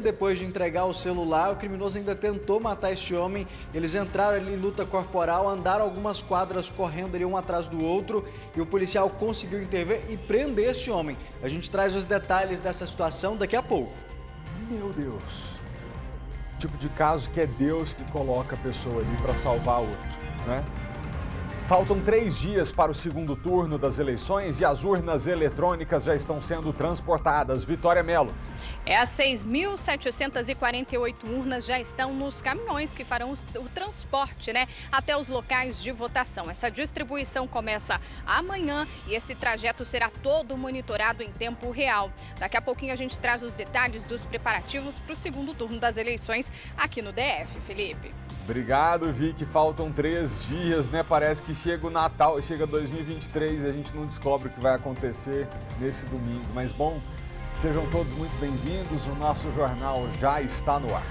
depois de entregar o celular, o criminoso ainda tentou matar este homem. Eles entraram ali em luta corporal, andaram algumas quadras correndo ali um atrás do outro e o policial conseguiu intervir e prender este homem. A gente traz os detalhes dessa situação daqui a pouco. Meu Deus. Tipo de caso que é Deus que coloca a pessoa ali para salvar outro, né? Faltam 3 dias para o segundo turno das eleições e as urnas eletrônicas já estão sendo transportadas. Vitória Mello. As 6.748 urnas já estão nos caminhões que farão o transporte, até os locais de votação. Essa distribuição começa amanhã e esse trajeto será todo monitorado em tempo real. Daqui a pouquinho a gente traz os detalhes dos preparativos para o segundo turno das eleições aqui no DF. Felipe. Obrigado, Vicky. Faltam 3 dias, Parece que chega o Natal, chega 2023 e a gente não descobre o que vai acontecer nesse domingo. Mas, bom, sejam todos muito bem-vindos. O nosso jornal já está no ar.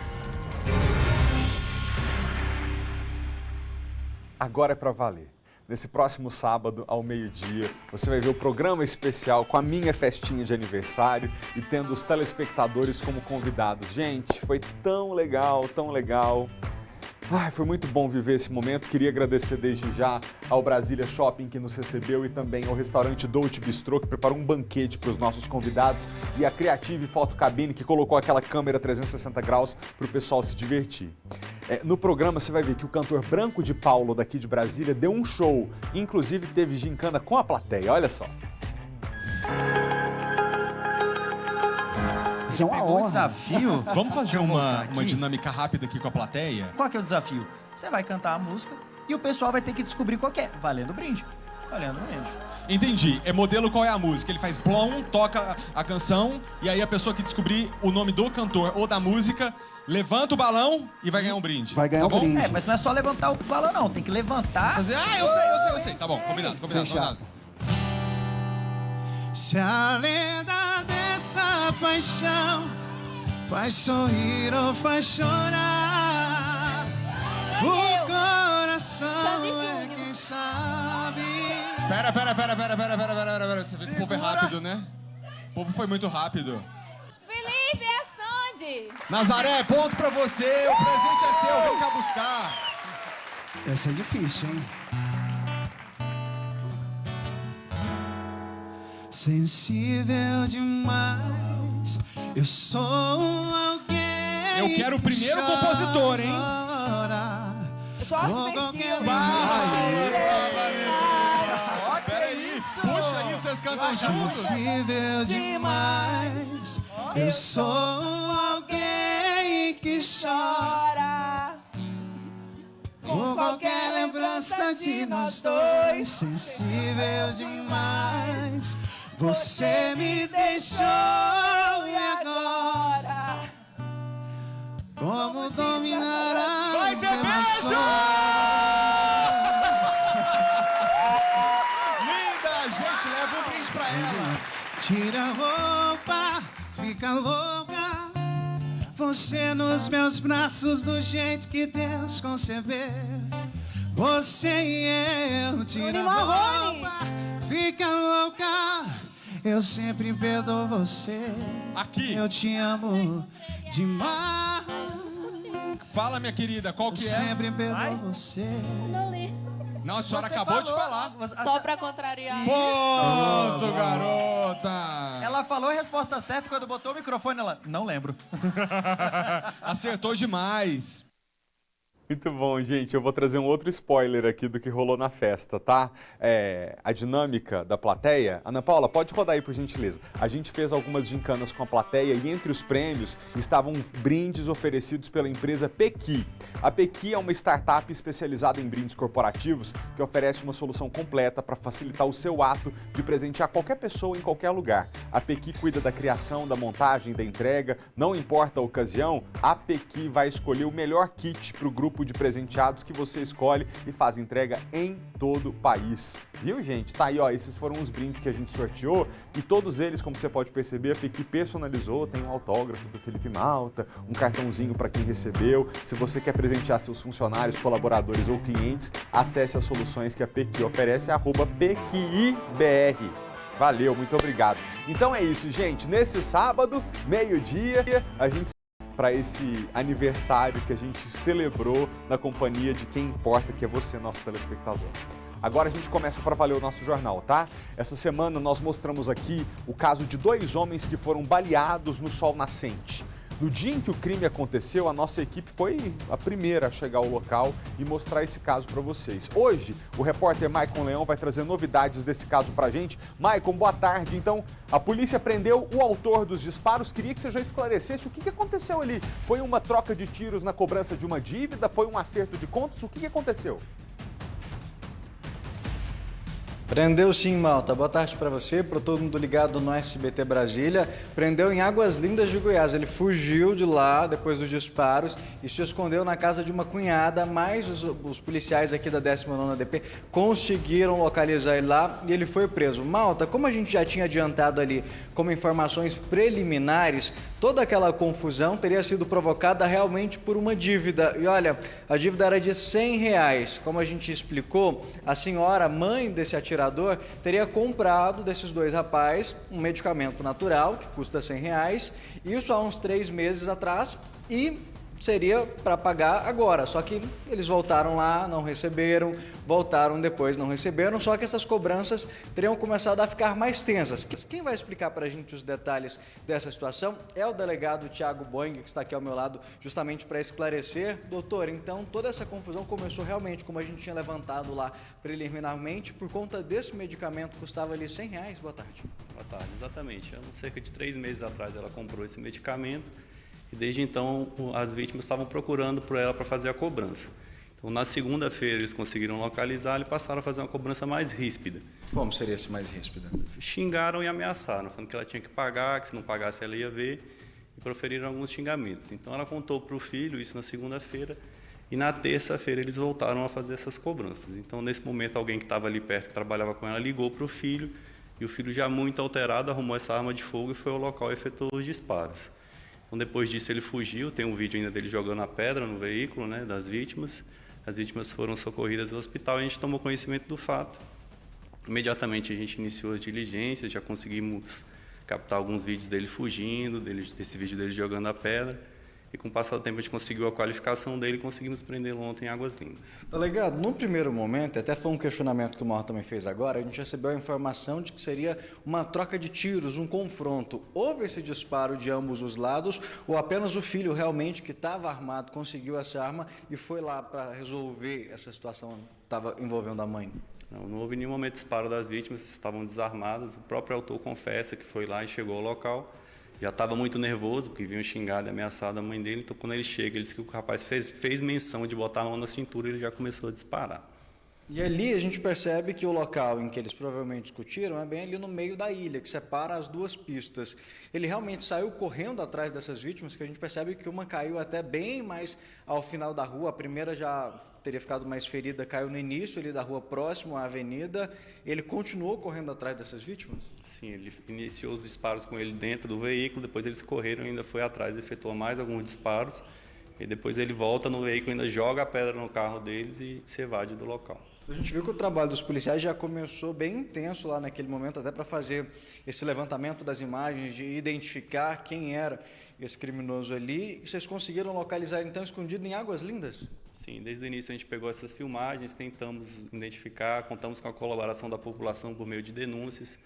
Agora é para valer. Nesse próximo sábado, ao meio-dia, você vai ver o programa especial com a minha festinha de aniversário e tendo os telespectadores como convidados. Gente, foi tão legal, tão legal. Ai, foi muito bom viver esse momento. Queria agradecer desde já ao Brasília Shopping que nos recebeu e também ao restaurante Dolce Bistrô que preparou um banquete para os nossos convidados e a Creative Fotocabine que colocou aquela câmera 360 graus para o pessoal se divertir. No programa você vai ver que o cantor Branco de Paulo daqui de Brasília deu um show, inclusive teve gincana com a plateia, olha só. Isso é uma honra. Desafio? Vamos fazer uma dinâmica rápida aqui com a plateia? Qual que é o desafio? Você vai cantar a música e o pessoal vai ter que descobrir qual que é. Valendo brinde. Valendo brinde. Entendi. É modelo qual é a música. Ele faz plom, toca a canção e aí a pessoa que descobrir o nome do cantor ou da música levanta o balão e vai ganhar um brinde. Vai ganhar um brinde. Mas não é só levantar o balão, não. Tem que levantar. Fazer, eu sei. Tá bom, combinado. Fechado. Se a lenda dessa paixão faz sorrir ou faz chorar, o coração é quem sabe. Pera. Você vê que o povo é rápido, né? O povo foi muito rápido. Felipe, é a Sandy. Nazaré, ponto pra você. O presente é seu, vem cá buscar. Essa é difícil, hein? Sensível demais, eu sou alguém. Eu quero o primeiro compositor, hein? Jorge Versilo. Peraí, puxa aí, vocês cantam juntos. Sensível demais, eu sou alguém que chora por qualquer lembrança de nós dois. Sensível demais, você me deixou e agora como dominar as emoções? Linda, gente, leva um brinde pra ela. Tira a roupa, fica louca, você nos meus braços do jeito que Deus concebeu. Você e eu, tira a roupa, fica louca, eu sempre perdoo você. Aqui. Eu te amo demais. Fala, minha querida, qual que é? Eu sempre perdoo você. Não li. Não, a senhora acabou de falar. Só pra contrariar. Ponto, garota. Ela falou a resposta certa quando botou o microfone, ela... Não lembro. Acertou demais. Muito bom, gente. Eu vou trazer um outro spoiler aqui do que rolou na festa, tá? A dinâmica da plateia. Ana Paula, pode rodar aí, por gentileza. A gente fez algumas gincanas com a plateia e entre os prêmios estavam brindes oferecidos pela empresa Pequi. A Pequi é uma startup especializada em brindes corporativos que oferece uma solução completa para facilitar o seu ato de presentear qualquer pessoa em qualquer lugar. A Pequi cuida da criação, da montagem, da entrega. Não importa a ocasião, a Pequi vai escolher o melhor kit para o grupo de presenteados que você escolhe e faz entrega em todo o país. Viu, gente? Tá aí, ó, esses foram os brindes que a gente sorteou e todos eles, como você pode perceber, a Pequi personalizou, tem um autógrafo do Felipe Malta, um cartãozinho para quem recebeu. Se você quer presentear seus funcionários, colaboradores ou clientes, acesse as soluções que a Pequi oferece, @PequiBR. Valeu, muito obrigado. Então é isso, gente. Nesse sábado, meio-dia, a gente para esse aniversário que a gente celebrou na companhia de quem importa, que é você, nosso telespectador. Agora a gente começa para valer o nosso jornal, tá? Essa semana nós mostramos aqui o caso de 2 homens que foram baleados no sol nascente. No dia em que o crime aconteceu, a nossa equipe foi a primeira a chegar ao local e mostrar esse caso para vocês. Hoje, o repórter Maicon Leão vai trazer novidades desse caso para a gente. Maicon, boa tarde. Então, a polícia prendeu o autor dos disparos. Queria que você já esclarecesse o que aconteceu ali. Foi uma troca de tiros na cobrança de uma dívida? Foi um acerto de contas? O que aconteceu? Prendeu sim, Malta. Boa tarde para você, para todo mundo ligado no SBT Brasília. Prendeu em Águas Lindas de Goiás. Ele fugiu de lá depois dos disparos e se escondeu na casa de uma cunhada, mas os policiais aqui da 19ª DP conseguiram localizar ele lá e ele foi preso. Malta, como a gente já tinha adiantado ali como informações preliminares, toda aquela confusão teria sido provocada realmente por uma dívida. E olha, a dívida era de R$100. Como a gente explicou, a senhora, mãe desse atirador, teria comprado desses 2 rapazes um medicamento natural que custa R$100, isso há uns 3 meses atrás, e seria para pagar agora, só que eles voltaram lá, não receberam, voltaram depois, não receberam, só que essas cobranças teriam começado a ficar mais tensas. Quem vai explicar para a gente os detalhes dessa situação é o delegado Thiago Boing, que está aqui ao meu lado justamente para esclarecer. Doutor, então toda essa confusão começou realmente, como a gente tinha levantado lá preliminarmente, por conta desse medicamento que custava ali R$100. Boa tarde. Boa tarde, exatamente. Há cerca de 3 meses atrás ela comprou esse medicamento. E desde então as vítimas estavam procurando por ela para fazer a cobrança. Então na segunda-feira eles conseguiram localizar e passaram a fazer uma cobrança mais ríspida. Como seria esse mais ríspida? Xingaram e ameaçaram, falando que ela tinha que pagar, que se não pagasse ela ia ver, e proferiram alguns xingamentos. Então ela contou para o filho isso na segunda-feira e na terça-feira eles voltaram a fazer essas cobranças. Então nesse momento alguém que estava ali perto, que trabalhava com ela, ligou para o filho e o filho já muito alterado arrumou essa arma de fogo e foi ao local e efetuou os disparos. Então, depois disso, ele fugiu. Tem um vídeo ainda dele jogando a pedra no veículo, né, das vítimas. As vítimas foram socorridas ao hospital e a gente tomou conhecimento do fato. Imediatamente, a gente iniciou as diligências, já conseguimos captar alguns vídeos dele fugindo, esse vídeo dele jogando a pedra. E com o passar do tempo, a gente conseguiu a qualificação dele e conseguimos prendê-lo ontem em Águas Lindas. Delegado, no primeiro momento, até foi um questionamento que o Mauro também fez agora, a gente recebeu a informação de que seria uma troca de tiros, um confronto. Houve esse disparo de ambos os lados ou apenas o filho realmente que estava armado conseguiu essa arma e foi lá para resolver essa situação que estava envolvendo a mãe? Não houve nenhum momento de disparo das vítimas, estavam desarmadas. O próprio autor confessa que foi lá e chegou ao local. Já estava muito nervoso, porque vinham xingado e ameaçado a mãe dele. Então, quando ele chega, ele disse que o rapaz fez menção de botar a mão na cintura e ele já começou a disparar. E ali a gente percebe que o local em que eles provavelmente discutiram é bem ali no meio da ilha, que separa as 2 pistas. Ele realmente saiu correndo atrás dessas vítimas, que a gente percebe que uma caiu até bem mais ao final da rua, a primeira já teria ficado mais ferida, caiu no início ali da rua próximo à avenida. Ele continuou correndo atrás dessas vítimas? Sim, ele iniciou os disparos com ele dentro do veículo, depois eles correram e ainda foi atrás, efetuou mais alguns disparos, e depois ele volta no veículo, ainda joga a pedra no carro deles e se evade do local. A gente viu que o trabalho dos policiais já começou bem intenso lá naquele momento, até para fazer esse levantamento das imagens, de identificar quem era esse criminoso ali. E vocês conseguiram localizar então escondido em Águas Lindas? Sim, desde o início a gente pegou essas filmagens, tentamos identificar, contamos com a colaboração da população por meio de denúncias.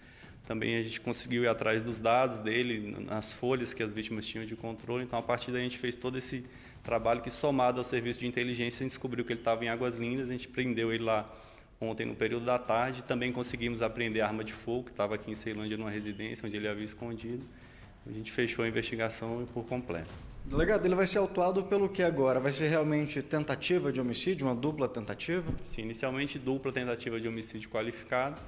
Também a gente conseguiu ir atrás dos dados dele, nas folhas que as vítimas tinham de controle. Então, a partir daí, a gente fez todo esse trabalho que, somado ao serviço de inteligência, a gente descobriu que ele estava em Águas Lindas. A gente prendeu ele lá ontem, no período da tarde. Também conseguimos apreender a arma de fogo, que estava aqui em Ceilândia, numa residência, onde ele havia escondido. A gente fechou a investigação por completo. Delegado, ele vai ser autuado pelo que agora? Vai ser realmente tentativa de homicídio, uma dupla tentativa? Sim, inicialmente dupla tentativa de homicídio qualificado,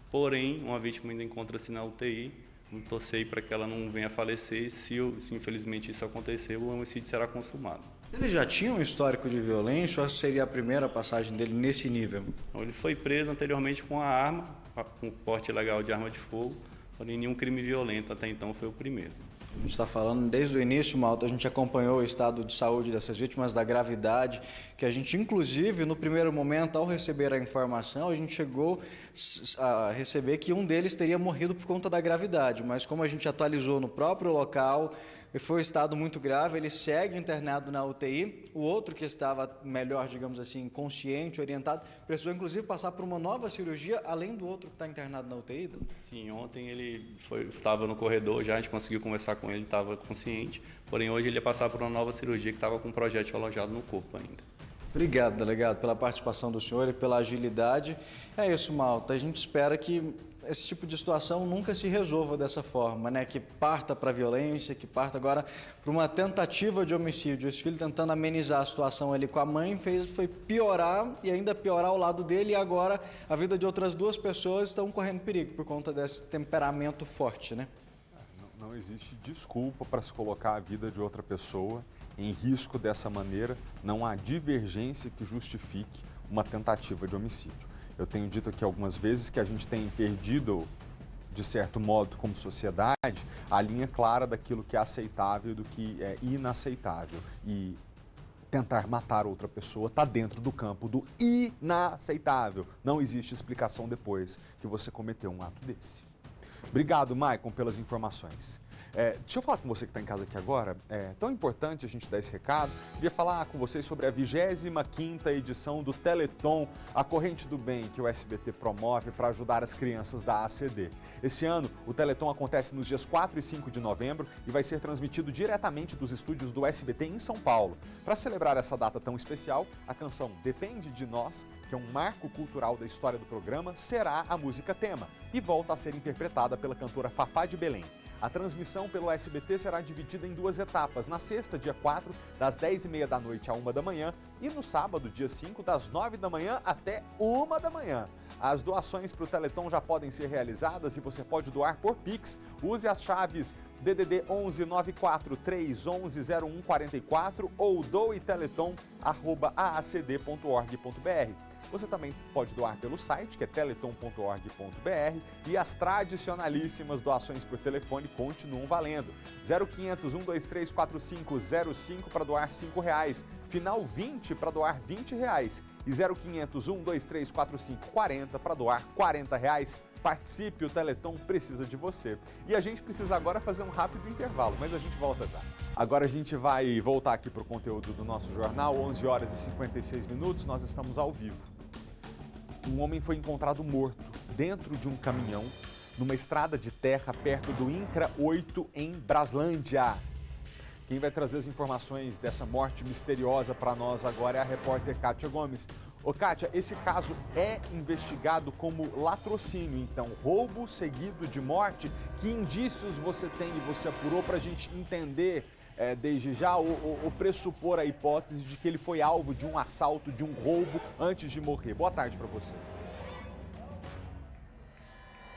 porém, uma vítima ainda encontra-se na UTI. Vamos torcer para que ela não venha a falecer. Se infelizmente isso acontecer, o homicídio será consumado. Ele já tinha um histórico de violência ou seria a primeira passagem dele nesse nível? Então, ele foi preso anteriormente com a arma, com porte ilegal de arma de fogo, porém nenhum crime violento até então foi o primeiro. A gente está falando desde o início, Malta, a gente acompanhou o estado de saúde dessas vítimas, da gravidade, que a gente, inclusive, no primeiro momento, ao receber a informação, a gente chegou a receber que um deles teria morrido por conta da gravidade, mas como a gente atualizou no próprio local, foi um estado muito grave, ele segue internado na UTI. O outro que estava melhor, digamos assim, consciente, orientado, precisou inclusive passar por uma nova cirurgia, além do outro que está internado na UTI? Sim, ontem ele estava no corredor já, a gente conseguiu conversar com ele, estava consciente, porém hoje ele ia passar por uma nova cirurgia que estava com um projétil alojado no corpo ainda. Obrigado, delegado, pela participação do senhor e pela agilidade. É isso, malta. A gente espera que esse tipo de situação nunca se resolva dessa forma, né? Que parta para a violência, que parta agora para uma tentativa de homicídio. Esse filho tentando amenizar a situação ali com a mãe foi piorar e ainda piorar ao lado dele, e agora a vida de outras duas pessoas estão correndo perigo por conta desse temperamento forte, né? Não existe desculpa para se colocar a vida de outra pessoa em risco dessa maneira. Não há divergência que justifique uma tentativa de homicídio. Eu tenho dito aqui algumas vezes que a gente tem perdido, de certo modo, como sociedade, a linha clara daquilo que é aceitável e do que é inaceitável. E tentar matar outra pessoa está dentro do campo do inaceitável. Não existe explicação depois que você cometeu um ato desse. Obrigado, Maicon, pelas informações. Deixa eu falar com você que está em casa aqui agora. É tão importante a gente dar esse recado. Queria falar com vocês sobre a 25ª edição do Teleton, a corrente do bem que o SBT promove para ajudar as crianças da ACD. Esse ano, o Teleton acontece nos dias 4 e 5 de novembro e vai ser transmitido diretamente dos estúdios do SBT em São Paulo. Para celebrar essa data tão especial, a canção Depende de Nós, que é um marco cultural da história do programa, será a música tema e volta a ser interpretada pela cantora Fafá de Belém. A transmissão pelo SBT será dividida em 2 etapas, na sexta, dia 4, das 10h30 da noite à 1 da manhã, e no sábado, dia 5, das 9 da manhã até 1 da manhã. As doações para o Teleton já podem ser realizadas e você pode doar por Pix. Use as chaves DDD 11 94 311 0144 ou doeteleton@aacd.org.br. Você também pode doar pelo site, que é teleton.org.br, e as tradicionalíssimas doações por telefone continuam valendo. 0500 123 4505 para doar R$5, final 20 para doar R$20 e 0500 123 4540 para doar R$40. Participe, o Teleton precisa de você. E a gente precisa agora fazer um rápido intervalo, mas a gente volta já. Agora a gente vai voltar aqui para o conteúdo do nosso jornal, 11 horas e 56 minutos, nós estamos ao vivo. Um homem foi encontrado morto dentro de um caminhão numa estrada de terra perto do INCRA 8 em Braslândia. Quem vai trazer as informações dessa morte misteriosa para nós agora é a repórter Kátia Gomes. Ô Kátia, esse caso é investigado como latrocínio, então, roubo seguido de morte. Que indícios você tem e você apurou para a gente entender desde já ou pressupor a hipótese de que ele foi alvo de um assalto, de um roubo antes de morrer? Boa tarde para você.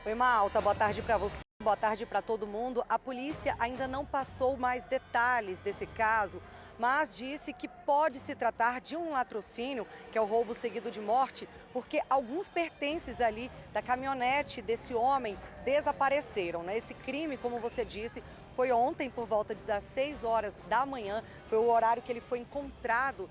Oi, Malta, boa tarde para você. Boa tarde para todo mundo. A polícia ainda não passou mais detalhes desse caso, mas disse que pode se tratar de um latrocínio, que é o roubo seguido de morte, porque alguns pertences ali da caminhonete desse homem desapareceram, né? Esse crime, como você disse, foi ontem por volta das 6 horas da manhã, foi o horário que ele foi encontrado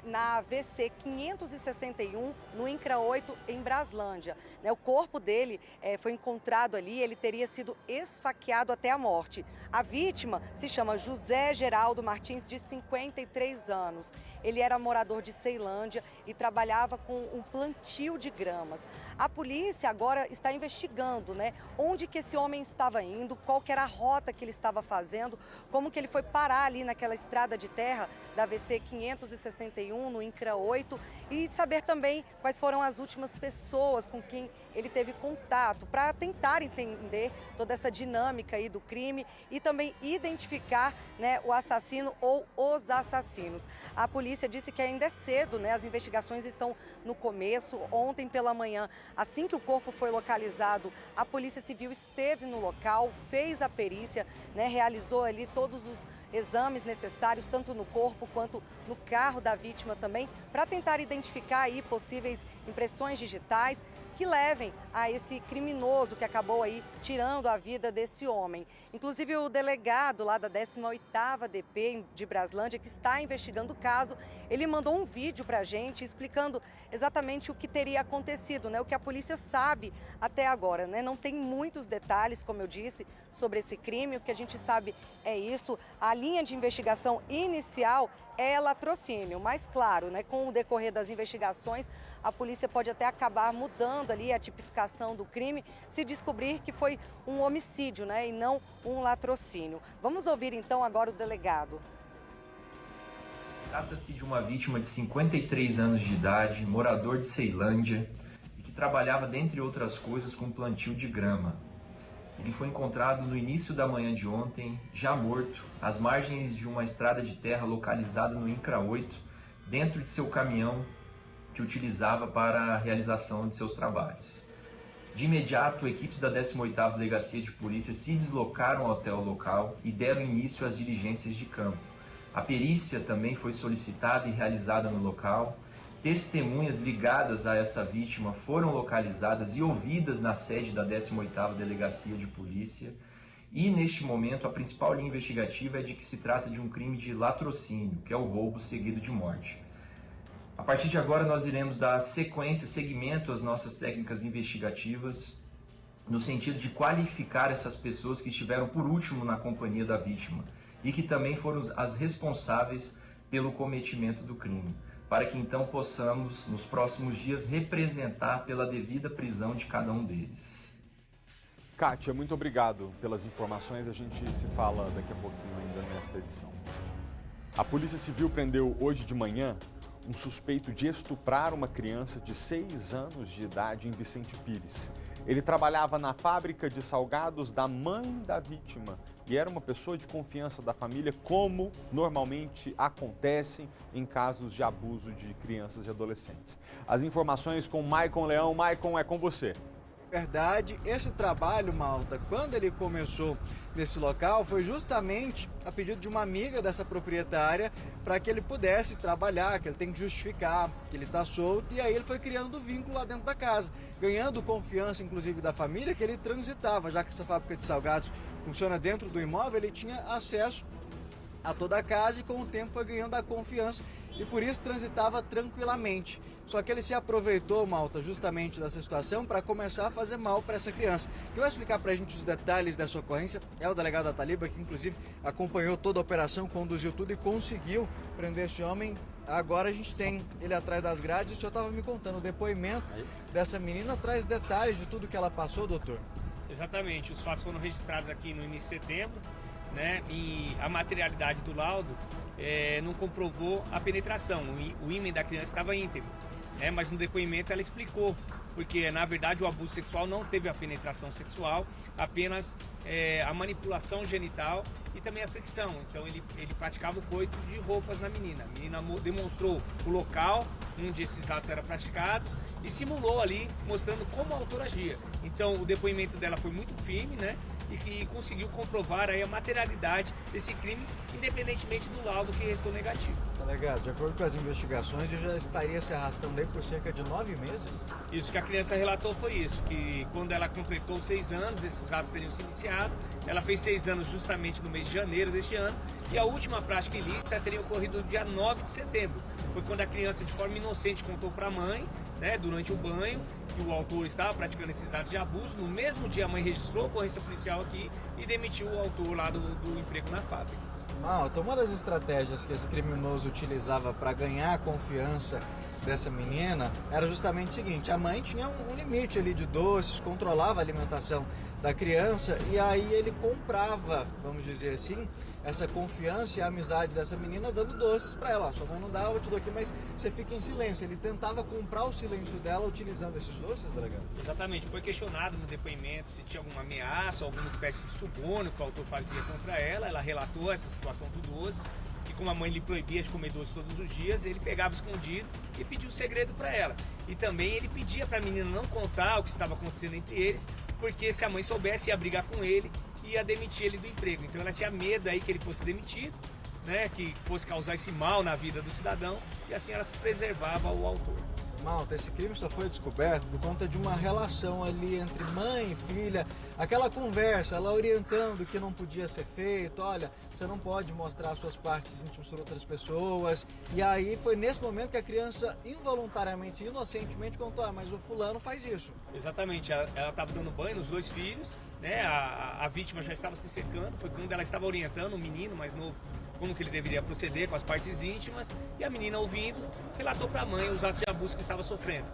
na VC 561, no INCRA 8, em Braslândia. O corpo dele foi encontrado ali, ele teria sido esfaqueado até a morte. A vítima se chama José Geraldo Martins, de 53 anos. Ele era morador de Ceilândia e trabalhava com um plantio de gramas. A polícia agora está investigando, onde que esse homem estava indo, qual que era a rota que ele estava fazendo, como que ele foi parar ali naquela estrada de terra da VC 561, no INCRA 8, e saber também quais foram as últimas pessoas com quem ele teve contato, para tentar entender toda essa dinâmica aí do crime e também identificar o assassino ou os assassinos. A polícia disse que ainda é cedo, as investigações estão no começo. Ontem pela manhã, assim que o corpo foi localizado, a Polícia Civil esteve no local, fez a perícia, realizou ali todos os exames necessários, tanto no corpo quanto no carro da vítima também, para tentar identificar aí possíveis impressões digitais, que levem a esse criminoso que acabou aí tirando a vida desse homem. Inclusive o delegado lá da 18ª DP de Braslândia, que está investigando o caso, ele mandou um vídeo para a gente explicando exatamente o que teria acontecido, né? O que a polícia sabe até agora, né? Não tem muitos detalhes, como eu disse, sobre esse crime. O que a gente sabe é isso. A linha de investigação inicial é latrocínio, mas claro, né, com o decorrer das investigações, a polícia pode até acabar mudando ali a tipificação do crime, se descobrir que foi um homicídio, né, e não um latrocínio. Vamos ouvir então agora o delegado. Trata-se de uma vítima de 53 anos de idade, morador de Ceilândia, e que trabalhava, dentre outras coisas, com plantio de grama. Ele foi encontrado no início da manhã de ontem, já morto, às margens de uma estrada de terra localizada no INCRA 8, dentro de seu caminhão que utilizava para a realização de seus trabalhos. De imediato, equipes da 18ª Delegacia de Polícia se deslocaram até o local e deram início às diligências de campo. A perícia também foi solicitada e realizada no local. Testemunhas ligadas a essa vítima foram localizadas e ouvidas na sede da 18ª Delegacia de Polícia. E, neste momento, a principal linha investigativa é de que se trata de um crime de latrocínio, que é o roubo seguido de morte. A partir de agora, nós iremos dar seguimento às nossas técnicas investigativas, no sentido de qualificar essas pessoas que estiveram por último na companhia da vítima e que também foram as responsáveis pelo cometimento do crime, para que então possamos, nos próximos dias, representar pela devida prisão de cada um deles. Kátia, muito obrigado pelas informações. A gente se fala daqui a pouquinho ainda nesta edição. A Polícia Civil prendeu hoje de manhã um suspeito de estuprar uma criança de 6 anos de idade em Vicente Pires. Ele trabalhava na fábrica de salgados da mãe da vítima e era uma pessoa de confiança da família, como normalmente acontecem em casos de abuso de crianças e adolescentes. As informações com Maicon Leão. Maicon, é com você. Verdade, esse trabalho, Malta, quando ele começou nesse local, foi justamente a pedido de uma amiga dessa proprietária para que ele pudesse trabalhar, que ele tem que justificar que ele está solto, e aí ele foi criando vínculo lá dentro da casa, ganhando confiança, inclusive, da família, que ele transitava, já que essa fábrica de salgados funciona dentro do imóvel, ele tinha acesso a toda a casa e com o tempo foi ganhando a confiança e por isso transitava tranquilamente. Só que ele se aproveitou, Malta, justamente dessa situação para começar a fazer mal para essa criança. Quem vai explicar para a gente os detalhes dessa ocorrência é o delegado Ataliba, que inclusive acompanhou toda a operação, conduziu tudo e conseguiu prender esse homem. Agora a gente tem ele atrás das grades e o senhor estava me contando o depoimento dessa menina, traz detalhes de tudo que ela passou, doutor. Exatamente, os fatos foram registrados aqui no início de setembro, né? E a materialidade do laudo não comprovou a penetração, o ímen da criança estava íntegro, né? Mas no depoimento ela explicou, porque na verdade o abuso sexual não teve a penetração sexual, apenas a manipulação genital e também a fricção. Então ele praticava o coito de roupas na menina. A menina demonstrou o local onde esses atos eram praticados e simulou ali, mostrando como o autor agia. Então o depoimento dela foi muito firme, né? E que conseguiu comprovar aí a materialidade desse crime, independentemente do laudo que restou negativo. Delegado, de acordo com as investigações, ele já estaria se arrastando aí por cerca de 9 meses? Isso que a criança relatou foi isso, que quando ela completou 6 anos, esses atos teriam se iniciado. Ela fez 6 anos justamente no mês de janeiro deste ano e a última prática ilícita teria ocorrido no dia 9 de setembro. Foi quando a criança, de forma inocente, contou para a mãe, né, durante o banho, que o autor estava praticando esses atos de abuso. No mesmo dia a mãe registrou a ocorrência policial aqui e demitiu o autor lá do emprego na fábrica. Malta, uma das estratégias que esse criminoso utilizava para ganhar a confiança dessa menina era justamente o seguinte: a mãe tinha um limite ali de doces, controlava a alimentação da criança e aí ele comprava, vamos dizer assim, essa confiança e a amizade dessa menina dando doces para ela. Sua mãe não dá, eu te dou aqui, mas você fica em silêncio. Ele tentava comprar o silêncio dela utilizando esses doces, delegado? Exatamente, foi questionado no depoimento se tinha alguma ameaça, alguma espécie de suborno que o autor fazia contra ela. Ela relatou essa situação do doce, que como a mãe lhe proibia de comer doce todos os dias, ele pegava escondido e pedia o segredo para ela. E também ele pedia para a menina não contar o que estava acontecendo entre eles, porque se a mãe soubesse ia brigar com ele e ia demitir ele do emprego. Então ela tinha medo aí que ele fosse demitido, né, que fosse causar esse mal na vida do cidadão, e assim ela preservava o autor. Malta, esse crime só foi descoberto por conta de uma relação ali entre mãe e filha, aquela conversa, ela orientando o que não podia ser feito, olha, você não pode mostrar suas partes íntimas para outras pessoas, e aí foi nesse momento que a criança involuntariamente, inocentemente contou, mas o fulano faz isso. Exatamente, ela estava dando banho nos 2 filhos, né? A vítima já estava se secando, foi quando ela estava orientando o menino mais novo como que ele deveria proceder com as partes íntimas, e a menina, ouvindo, relatou para a mãe os atos de abuso que estava sofrendo.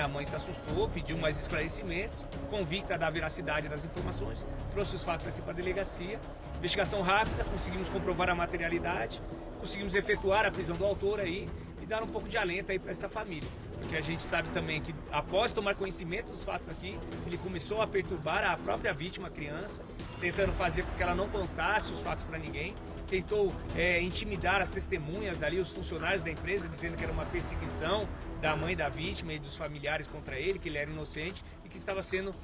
A mãe se assustou, pediu mais esclarecimentos, convicta da veracidade das informações, trouxe os fatos aqui para a delegacia. Investigação rápida, conseguimos comprovar a materialidade, conseguimos efetuar a prisão do autor aí e dar um pouco de alento aí para essa família. Porque a gente sabe também que, após tomar conhecimento dos fatos aqui, ele começou a perturbar a própria vítima, a criança, tentando fazer com que ela não contasse os fatos para ninguém. Tentou intimidar as testemunhas ali, os funcionários da empresa, dizendo que era uma perseguição da mãe da vítima e dos familiares contra ele, que ele era inocente e que estava sendo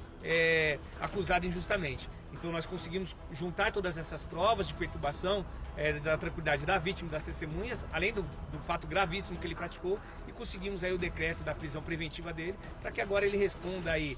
acusado injustamente. Então nós conseguimos juntar todas essas provas de perturbação da tranquilidade da vítima e das testemunhas, além do fato gravíssimo que ele praticou, e conseguimos aí o decreto da prisão preventiva dele, para que agora ele responda aí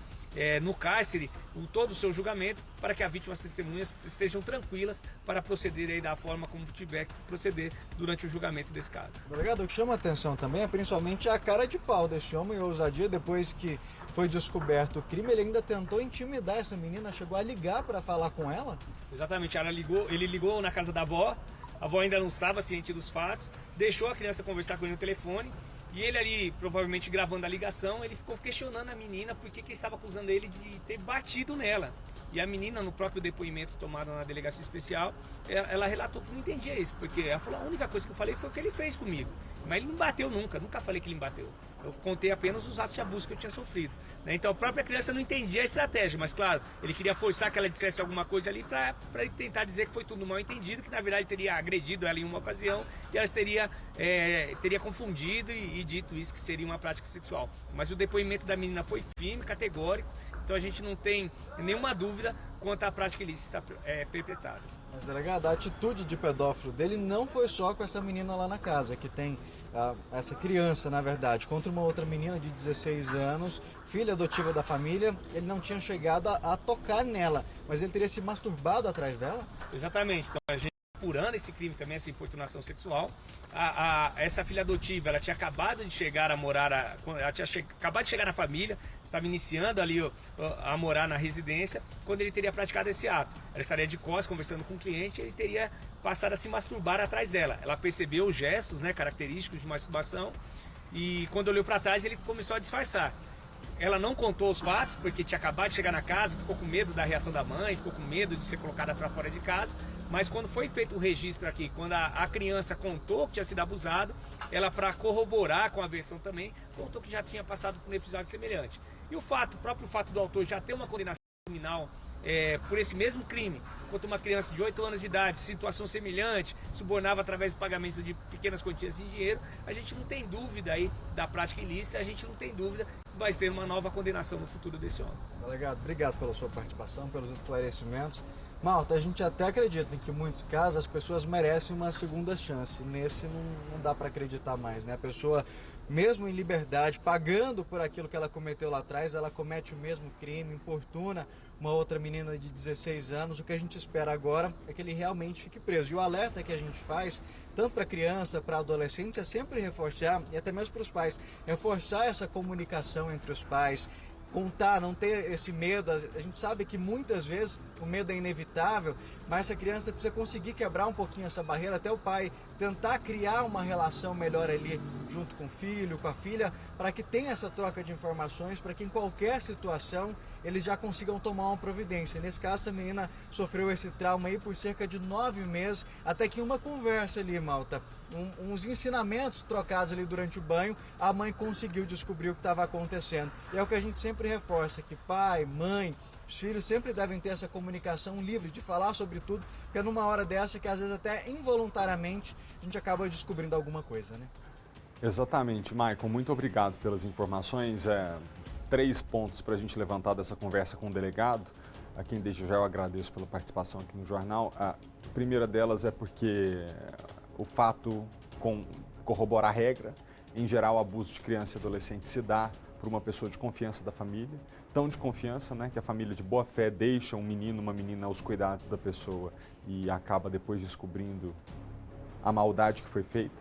no cárcere todo o seu julgamento, para que a vítima e as testemunhas estejam tranquilas para proceder aí da forma como tiver que proceder durante o julgamento desse caso. Delegado, o que chama a atenção também é principalmente a cara de pau desse homem, a ousadia. Depois que foi descoberto o crime, ele ainda tentou intimidar essa menina, chegou a ligar para falar com ela? Exatamente, ele ligou na casa da avó, a avó ainda não estava ciente dos fatos, deixou a criança conversar com ele no telefone. E ele ali, provavelmente gravando a ligação, ele ficou questionando a menina por que estava acusando ele de ter batido nela. E a menina, no próprio depoimento tomado na delegacia especial, ela relatou que não entendia isso, porque ela falou, a única coisa que eu falei foi o que ele fez comigo. Mas ele não bateu nunca falei que ele me bateu. Eu contei apenas os atos de abuso que eu tinha sofrido. Então a própria criança não entendia a estratégia, mas claro, ele queria forçar que ela dissesse alguma coisa ali para ele tentar dizer que foi tudo mal entendido, que na verdade teria agredido ela em uma ocasião e ela teria confundido e dito isso, que seria uma prática sexual. Mas o depoimento da menina foi firme, categórico, então a gente não tem nenhuma dúvida quanto à prática ilícita perpetrada. Mas, delegado, a atitude de pedófilo dele não foi só com essa menina lá na casa, que tem essa criança, na verdade, contra uma outra menina de 16 anos, filha adotiva da família. Ele não tinha chegado a tocar nela, mas ele teria se masturbado atrás dela? Exatamente. Então, a gente apurando esse crime também, essa importunação sexual. Essa filha adotiva, ela tinha acabado de chegar a morar, ela tinha acabado de chegar na família, estava iniciando ali a morar na residência, quando ele teria praticado esse ato. Ela estaria de costas conversando com o cliente, ele teria passado a se masturbar atrás dela. Ela percebeu os gestos, característicos de masturbação, e quando olhou para trás ele começou a disfarçar. Ela não contou os fatos, porque tinha acabado de chegar na casa, ficou com medo da reação da mãe, ficou com medo de ser colocada para fora de casa. Mas quando foi feito o registro aqui, quando a criança contou que tinha sido abusado, ela, para corroborar com a versão também, contou que já tinha passado por um episódio semelhante. E o próprio fato do autor já ter uma condenação criminal por esse mesmo crime, contra uma criança de 8 anos de idade, situação semelhante, subornava através do pagamento de pequenas quantias em dinheiro, a gente não tem dúvida aí da prática ilícita, a gente não tem dúvida que vai ter uma nova condenação no futuro desse homem. Delegado, obrigado pela sua participação, pelos esclarecimentos. Malta, a gente até acredita em que em muitos casos as pessoas merecem uma segunda chance. Nesse não dá para acreditar mais, né? A pessoa, mesmo em liberdade, pagando por aquilo que ela cometeu lá atrás, ela comete o mesmo crime, importuna uma outra menina de 16 anos. O que a gente espera agora é que ele realmente fique preso. E o alerta que a gente faz, tanto para criança, para adolescente, é sempre reforçar, e até mesmo para os pais, reforçar essa comunicação entre os pais, contar, não ter esse medo. A gente sabe que muitas vezes o medo é inevitável, mas essa criança precisa conseguir quebrar um pouquinho essa barreira, até o pai tentar criar uma relação melhor ali junto com o filho, com a filha, para que tenha essa troca de informações, para que em qualquer situação eles já consigam tomar uma providência. Nesse caso, essa menina sofreu esse trauma aí por cerca de 9 meses, até que uma conversa ali, Malta, uns ensinamentos trocados ali durante o banho, a mãe conseguiu descobrir o que estava acontecendo. E é o que a gente sempre reforça, que pai, mãe, os filhos sempre devem ter essa comunicação livre de falar sobre tudo, porque é numa hora dessa que às vezes até involuntariamente a gente acaba descobrindo alguma coisa, né? Exatamente, Michael, muito obrigado pelas informações. 3 pontos para a gente levantar dessa conversa com o delegado, a quem desde já eu agradeço pela participação aqui no jornal. A primeira delas é porque o fato corrobora a regra, Em geral, o abuso de criança e adolescente se dá por uma pessoa de confiança da família, tão de confiança, né, que a família de boa fé deixa um menino, uma menina aos cuidados da pessoa e acaba depois descobrindo a maldade que foi feita.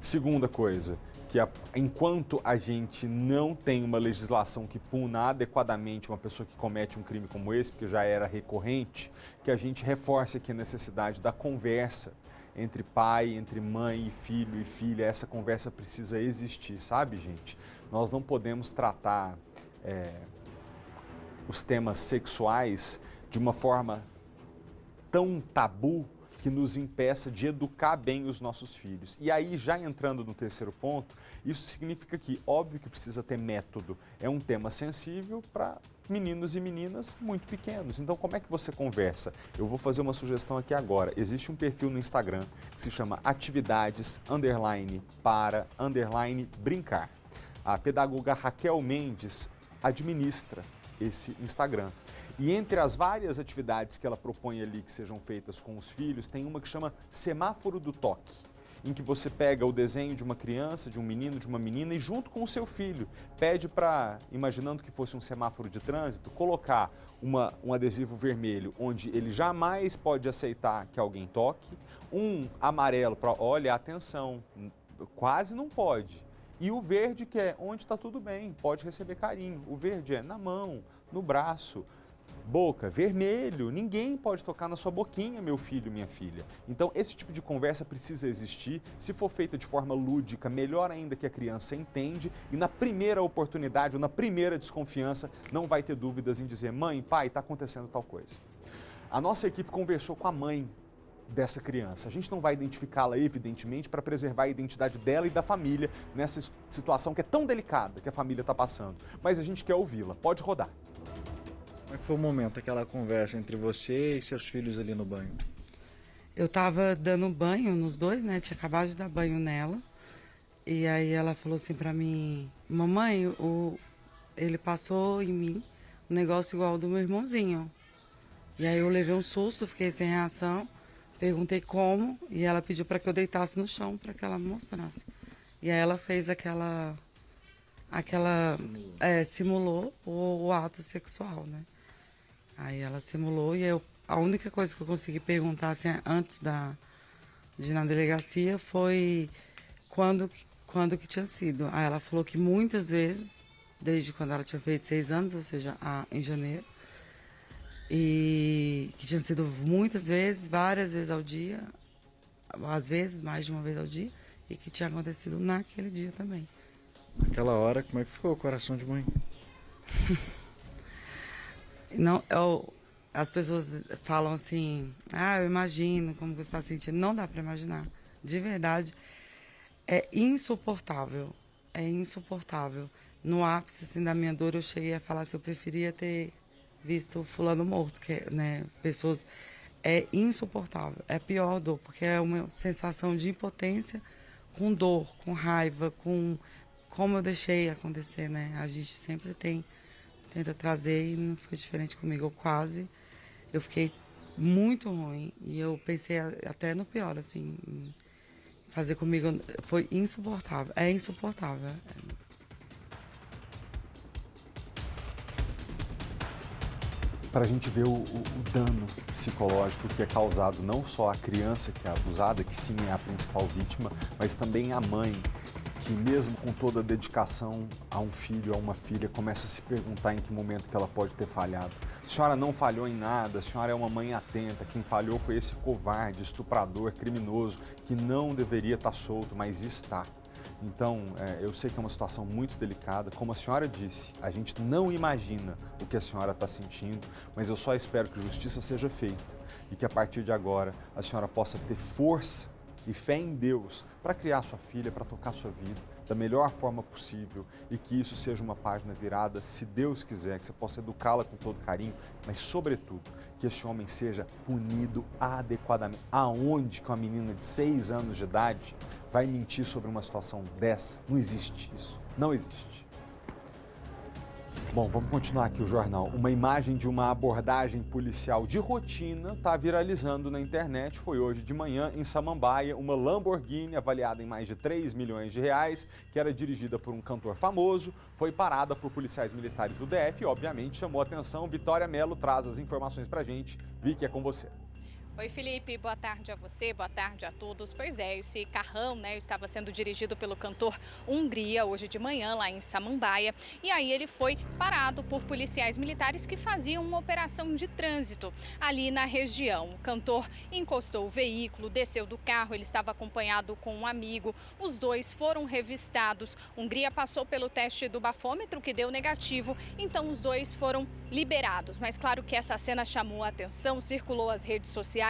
Segunda coisa, que enquanto a gente não tem uma legislação que puna adequadamente uma pessoa que comete um crime como esse, porque já era recorrente, que a gente reforce aqui a necessidade da conversa entre pai, entre mãe e filho e filha. Essa conversa precisa existir, sabe, gente? Nós não podemos tratar os temas sexuais de uma forma tão tabu que nos impeça de educar bem os nossos filhos. E aí, já entrando no terceiro ponto, isso significa que, óbvio que precisa ter método. É um tema sensível para meninos e meninas muito pequenos. Então, como é que você conversa? Eu vou fazer uma sugestão aqui agora. Existe um perfil no Instagram que se chama atividades_para_brincar. A pedagoga Raquel Mendes administra esse Instagram. E entre as várias atividades que ela propõe ali que sejam feitas com os filhos, tem uma que chama Semáforo do Toque, em que você pega o desenho de uma criança, de um menino, de uma menina e junto com o seu filho pede para, imaginando que fosse um semáforo de trânsito, colocar um adesivo vermelho onde ele jamais pode aceitar que alguém toque, um amarelo para, olha, atenção, quase não pode. E o verde, que é onde está tudo bem, pode receber carinho. O verde é na mão, no braço, boca, vermelho. Ninguém pode tocar na sua boquinha, meu filho, minha filha. Então, esse tipo de conversa precisa existir. Se for feita de forma lúdica, melhor ainda, que a criança entende. E na primeira oportunidade, ou na primeira desconfiança, não vai ter dúvidas em dizer: mãe, pai, está acontecendo tal coisa. A nossa equipe conversou com a mãe dessa criança. A gente não vai identificá-la, evidentemente, para preservar a identidade dela e da família nessa situação que é tão delicada que a família está passando. Mas a gente quer ouvi-la. Pode rodar. Como é que foi o momento, aquela conversa entre você e seus filhos ali no banho? Eu tava dando banho nos dois, né? Tinha acabado de dar banho nela. E aí ela falou assim pra mim: mamãe, ele passou em mim um negócio igual ao do meu irmãozinho. E aí eu levei um susto, fiquei sem reação. Perguntei como, e ela pediu para que eu deitasse no chão para que ela me mostrasse. E aí ela fez simulou o ato sexual, né? Aí ela simulou e a única coisa que eu consegui perguntar assim, antes de ir na delegacia foi quando que tinha sido. Aí ela falou que muitas vezes, desde quando ela tinha feito 6 anos, ou seja, em janeiro, e que tinha sido muitas vezes, várias vezes ao dia, às vezes mais de uma vez ao dia, e que tinha acontecido naquele dia também. Naquela hora, como é que ficou o coração de mãe? Não, as pessoas falam assim: eu imagino como você está sentindo. Não dá para imaginar. De verdade, é insuportável. É insuportável. No ápice assim, da minha dor, eu cheguei a falar assim: eu preferia ter visto o fulano morto, né? Pessoas, é insuportável, é a pior dor, porque é uma sensação de impotência com dor, com raiva, com como eu deixei acontecer, né? A gente sempre tenta trazer e não foi diferente comigo. Eu fiquei muito ruim e eu pensei até no pior, assim, fazer comigo foi insuportável, é insuportável. Para a gente ver o dano psicológico que é causado não só à criança que é abusada, que sim é a principal vítima, mas também à mãe, que mesmo com toda a dedicação a um filho, a uma filha, começa a se perguntar em que momento que ela pode ter falhado. A senhora não falhou em nada, a senhora é uma mãe atenta, quem falhou foi esse covarde, estuprador, criminoso, que não deveria estar solto, mas está. Então, eu sei que é uma situação muito delicada. Como a senhora disse, a gente não imagina o que a senhora está sentindo, mas eu só espero que justiça seja feita e que a partir de agora a senhora possa ter força e fé em Deus para criar sua filha, para tocar sua vida da melhor forma possível e que isso seja uma página virada, se Deus quiser, que você possa educá-la com todo carinho, mas sobretudo que esse homem seja punido adequadamente. Aonde que uma menina de 6 anos de idade vai mentir sobre uma situação dessa? Não existe isso. Não existe. Bom, vamos continuar aqui o jornal. Uma imagem de uma abordagem policial de rotina está viralizando na internet. Foi hoje de manhã, em Samambaia, uma Lamborghini avaliada em mais de 3 milhões de reais, que era dirigida por um cantor famoso, foi parada por policiais militares do DF e, obviamente, chamou a atenção. Vitória Mello traz as informações pra gente. Vicky, é com você. Oi, Felipe, boa tarde a você, boa tarde a todos. Pois é, esse carrão, estava sendo dirigido pelo cantor Hungria hoje de manhã lá em Samambaia. E aí ele foi parado por policiais militares que faziam uma operação de trânsito ali na região. O cantor encostou o veículo, desceu do carro, ele estava acompanhado com um amigo. Os dois foram revistados. Hungria passou pelo teste do bafômetro, que deu negativo, então os dois foram liberados. Mas claro que essa cena chamou a atenção, circulou as redes sociais.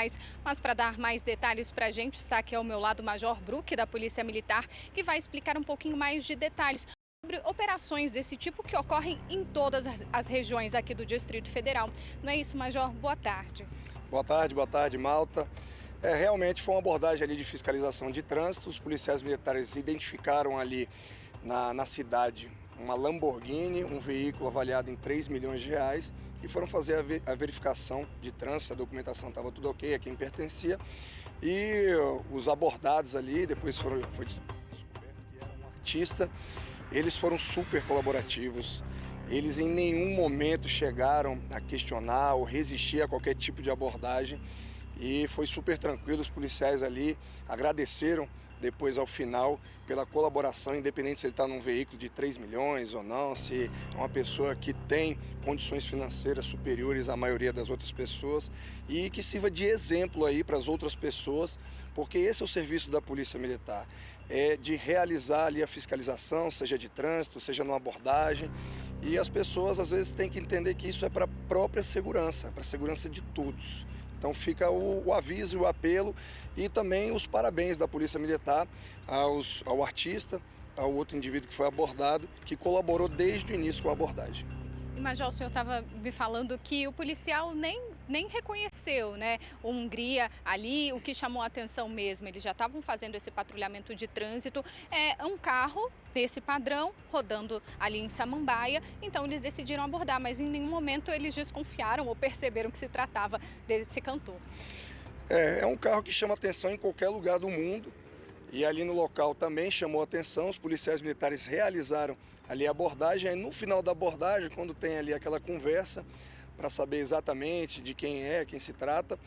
Mas para dar mais detalhes para a gente, está aqui ao meu lado o Major Bruck, da Polícia Militar, que vai explicar um pouquinho mais de detalhes sobre operações desse tipo que ocorrem em todas as regiões aqui do Distrito Federal. Não é isso, Major? Boa tarde. Boa tarde, Malta. Realmente foi uma abordagem ali de fiscalização de trânsito. Os policiais militares identificaram ali na cidade uma Lamborghini, um veículo avaliado em 3 milhões de reais, e foram fazer a verificação de trânsito, a documentação estava tudo ok, a quem pertencia, e os abordados ali, depois foi descoberto que era um artista. Eles foram super colaborativos, eles em nenhum momento chegaram a questionar ou resistir a qualquer tipo de abordagem, e foi super tranquilo. Os policiais ali agradeceram depois, ao final, pela colaboração, independente se ele está num veículo de 3 milhões ou não, se é uma pessoa que tem condições financeiras superiores à maioria das outras pessoas, e que sirva de exemplo aí para as outras pessoas, porque esse é o serviço da Polícia Militar, é de realizar ali a fiscalização, seja de trânsito, seja numa abordagem, e as pessoas às vezes têm que entender que isso é para a própria segurança, para a segurança de todos. Então fica o aviso e o apelo, e também os parabéns da Polícia Militar ao artista, ao outro indivíduo que foi abordado, que colaborou desde o início com a abordagem. Major, o senhor estava me falando que o policial nem reconheceu, o Hungria ali. O que chamou a atenção mesmo, eles já estavam fazendo esse patrulhamento de trânsito, um carro desse padrão rodando ali em Samambaia, então eles decidiram abordar, mas em nenhum momento eles desconfiaram ou perceberam que se tratava desse cantor. É um carro que chama atenção em qualquer lugar do mundo, e ali no local também chamou atenção. Os policiais militares realizaram ali a abordagem, aí no final da abordagem, quando tem ali aquela conversa para saber exatamente de quem se trata,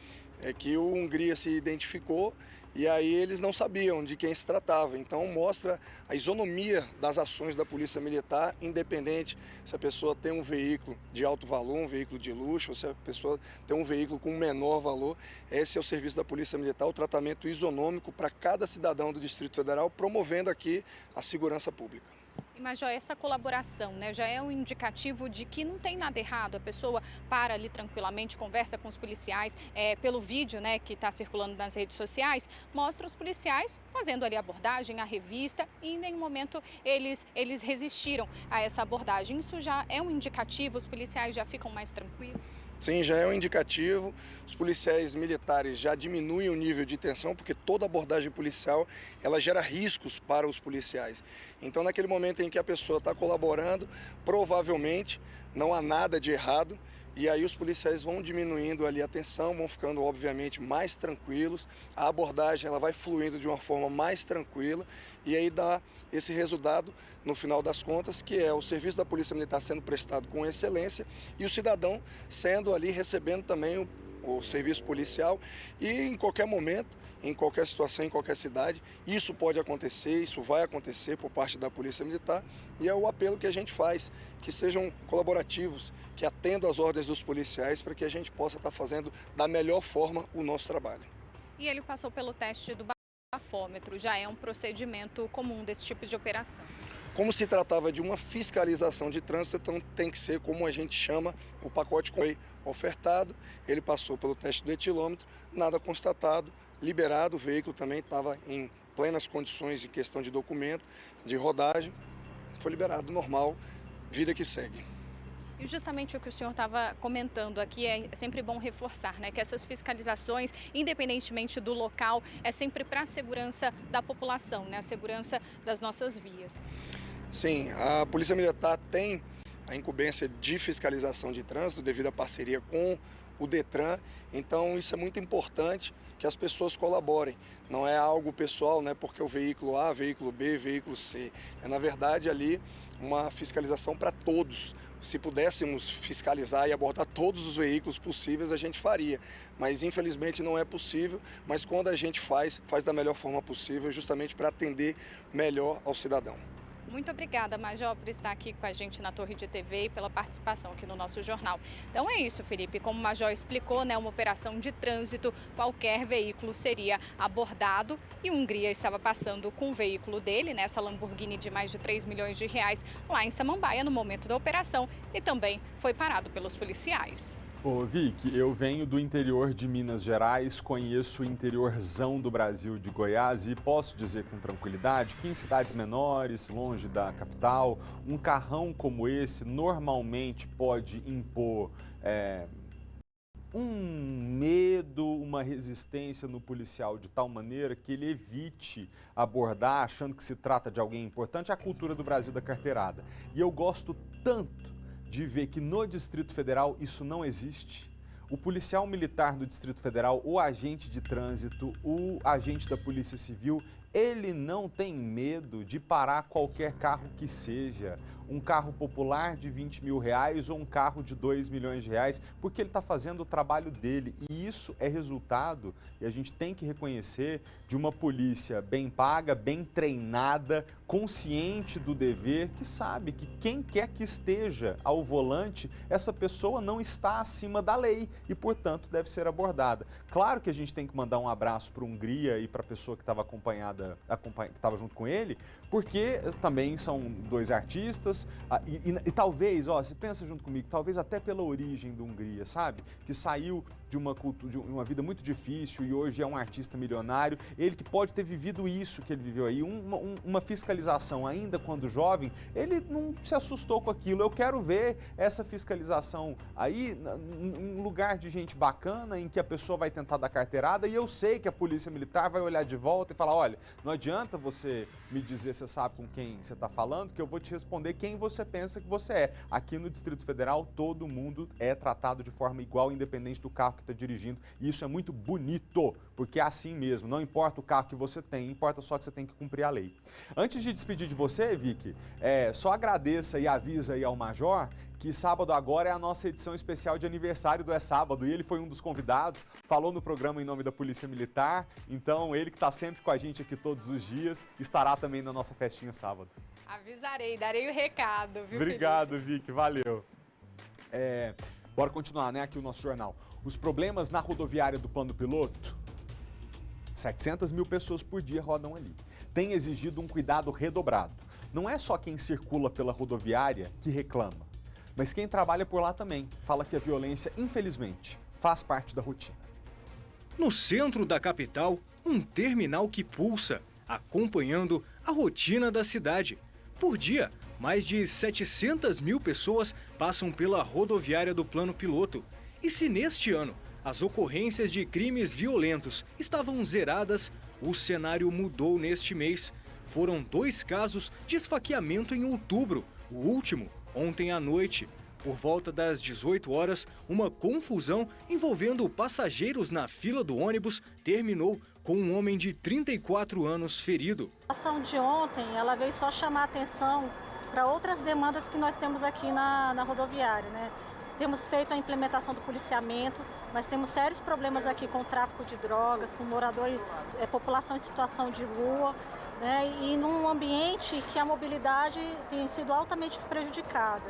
é que o Hungria se identificou, e aí eles não sabiam de quem se tratava. Então mostra a isonomia das ações da Polícia Militar, independente se a pessoa tem um veículo de alto valor, um veículo de luxo, ou se a pessoa tem um veículo com menor valor. Esse é o serviço da Polícia Militar, o tratamento isonômico para cada cidadão do Distrito Federal, promovendo aqui a segurança pública. E, Major, essa colaboração já é um indicativo de que não tem nada errado. A pessoa para ali tranquilamente, conversa com os policiais. Pelo vídeo que está circulando nas redes sociais, mostra os policiais fazendo ali a abordagem, a revista, e em nenhum momento eles resistiram a essa abordagem. Isso já é um indicativo, os policiais já ficam mais tranquilos? Sim, já é um indicativo. Os policiais militares já diminuem o nível de tensão, porque toda abordagem policial ela gera riscos para os policiais. Então, naquele momento em que a pessoa está colaborando, provavelmente não há nada de errado, e aí os policiais vão diminuindo ali a tensão, vão ficando obviamente mais tranquilos, a abordagem ela vai fluindo de uma forma mais tranquila, e aí dá esse resultado no final das contas, que é o serviço da Polícia Militar sendo prestado com excelência e o cidadão sendo ali recebendo também o serviço policial. E em qualquer momento, em qualquer situação, em qualquer cidade, isso pode acontecer, isso vai acontecer por parte da Polícia Militar, e é o apelo que a gente faz, que sejam colaborativos, que atendam às ordens dos policiais, para que a gente possa estar fazendo da melhor forma o nosso trabalho. E ele passou pelo teste do bafômetro, já é um procedimento comum desse tipo de operação? Como se tratava de uma fiscalização de trânsito, então tem que ser, como a gente chama, o pacote foi ofertado, ele passou pelo teste do etilômetro, nada constatado, liberado, o veículo também estava em plenas condições de questão de documento, de rodagem, foi liberado, normal, vida que segue. E justamente o que o senhor estava comentando aqui, é sempre bom reforçar, que essas fiscalizações, independentemente do local, é sempre para a segurança da população, a segurança das nossas vias. Sim, a Polícia Militar tem a incumbência de fiscalização de trânsito devido à parceria com o Detran. Então isso é muito importante que as pessoas colaborem. Não é algo pessoal, né, porque o veículo A, veículo B, veículo C. É na verdade ali uma fiscalização para todos. Se pudéssemos fiscalizar e abordar todos os veículos possíveis, a gente faria. Mas infelizmente não é possível, mas quando a gente faz da melhor forma possível, justamente para atender melhor ao cidadão. Muito obrigada, Major, por estar aqui com a gente na Torre de TV e pela participação aqui no nosso jornal. Então é isso, Felipe. Como o Major explicou, né, uma operação de trânsito, qualquer veículo seria abordado e o Hungria estava passando com o veículo dele, né, essa Lamborghini de mais de 3 milhões de reais, lá em Samambaia no momento da operação e também foi parado pelos policiais. Ô Vicky, eu venho do interior de Minas Gerais, conheço o interiorzão do Brasil, de Goiás, e posso dizer com tranquilidade que em cidades menores, longe da capital, um carrão como esse normalmente pode impor um medo, uma resistência no policial de tal maneira que ele evite abordar achando que se trata de alguém importante. É a cultura do Brasil da carteirada. E eu gosto tanto de ver que no Distrito Federal isso não existe. O policial militar do Distrito Federal, o agente de trânsito, o agente da Polícia Civil, ele não tem medo de parar qualquer carro que seja, um carro popular de 20 mil reais ou um carro de 2 milhões de reais, porque ele está fazendo o trabalho dele. E isso é resultado, e a gente tem que reconhecer, de uma polícia bem paga, bem treinada, consciente do dever, que sabe que quem quer que esteja ao volante, essa pessoa não está acima da lei e, portanto, deve ser abordada. Claro que a gente tem que mandar um abraço para a Hungria e para a pessoa que estava que estava junto com ele, porque também são dois artistas e talvez, ó, você pensa junto comigo, talvez até pela origem da Hungria, sabe? Que saiu de uma vida muito difícil e hoje é um artista milionário, ele que pode ter vivido isso que ele viveu aí, uma fiscalização ainda quando jovem, ele não se assustou com aquilo. Eu quero ver essa fiscalização aí em lugar de gente bacana, em que a pessoa vai tentar dar carteirada e eu sei que a polícia militar vai olhar de volta e falar, olha, não adianta você me dizer se você sabe com quem você está falando, que eu vou te responder quem você pensa que você é. Aqui no Distrito Federal, todo mundo é tratado de forma igual, independente do carro que está dirigindo. E isso é muito bonito, porque é assim mesmo. Não importa o carro que você tem, importa só que você tem que cumprir a lei. Antes de despedir de você, Vicky, só agradeça e avisa aí ao Major que sábado agora é a nossa edição especial de aniversário do É Sábado, e ele foi um dos convidados, falou no programa em nome da Polícia Militar, então ele que está sempre com a gente aqui todos os dias, estará também na nossa festinha sábado. Avisarei, darei o recado, viu, Obrigado, Felipe? Vicky, valeu. Bora continuar, né, aqui o nosso jornal. Os problemas na rodoviária do Plano Piloto, 700 mil pessoas por dia rodam ali. Tem exigido um cuidado redobrado. Não é só quem circula pela rodoviária que reclama, mas quem trabalha por lá também fala que a violência, infelizmente, faz parte da rotina. No centro da capital, um terminal que pulsa, acompanhando a rotina da cidade. Por dia, mais de 700 mil pessoas passam pela rodoviária do Plano Piloto. E se neste ano as ocorrências de crimes violentos estavam zeradas, o cenário mudou neste mês. Foram 2 casos de esfaqueamento em outubro, o último ontem à noite. Por volta das 18 horas, uma confusão envolvendo passageiros na fila do ônibus terminou com um homem de 34 anos ferido. A ação de ontem, ela veio só chamar atenção para outras demandas que nós temos aqui na rodoviária, né? Temos feito a implementação do policiamento, mas temos sérios problemas aqui com o tráfico de drogas, com morador e população em situação de rua, né? E num ambiente que a mobilidade tem sido altamente prejudicada.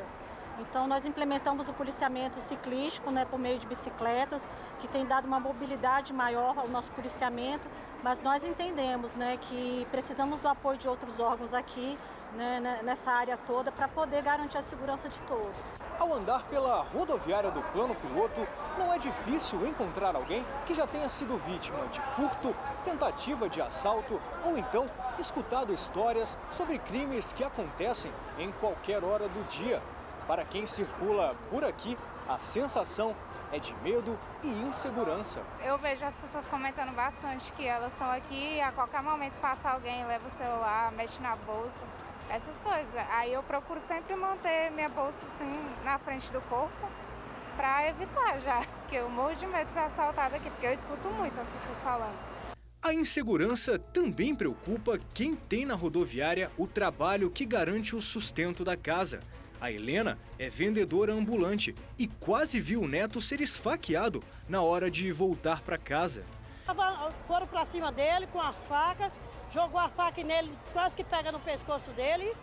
Então nós implementamos o policiamento ciclístico, né, por meio de bicicletas, que tem dado uma mobilidade maior ao nosso policiamento, mas nós entendemos, né, que precisamos do apoio de outros órgãos aqui, né, nessa área toda, para poder garantir a segurança de todos. Ao andar pela rodoviária do Plano Piloto, não é difícil encontrar alguém que já tenha sido vítima de furto, tentativa de assalto ou então escutado histórias sobre crimes que acontecem em qualquer hora do dia. Para quem circula por aqui, a sensação é de medo e insegurança. Eu vejo as pessoas comentando bastante que elas estão aqui e a qualquer momento passa alguém, leva o celular, mexe na bolsa, essas coisas. Aí eu procuro sempre manter minha bolsa assim na frente do corpo para evitar já, porque eu morro de medo de ser assaltada aqui, porque eu escuto muito as pessoas falando. A insegurança também preocupa quem tem na rodoviária o trabalho que garante o sustento da casa. A Helena é vendedora ambulante e quase viu o neto ser esfaqueado na hora de voltar para casa. Foram para cima dele com as facas, jogou a faca nele, quase que pega no pescoço dele.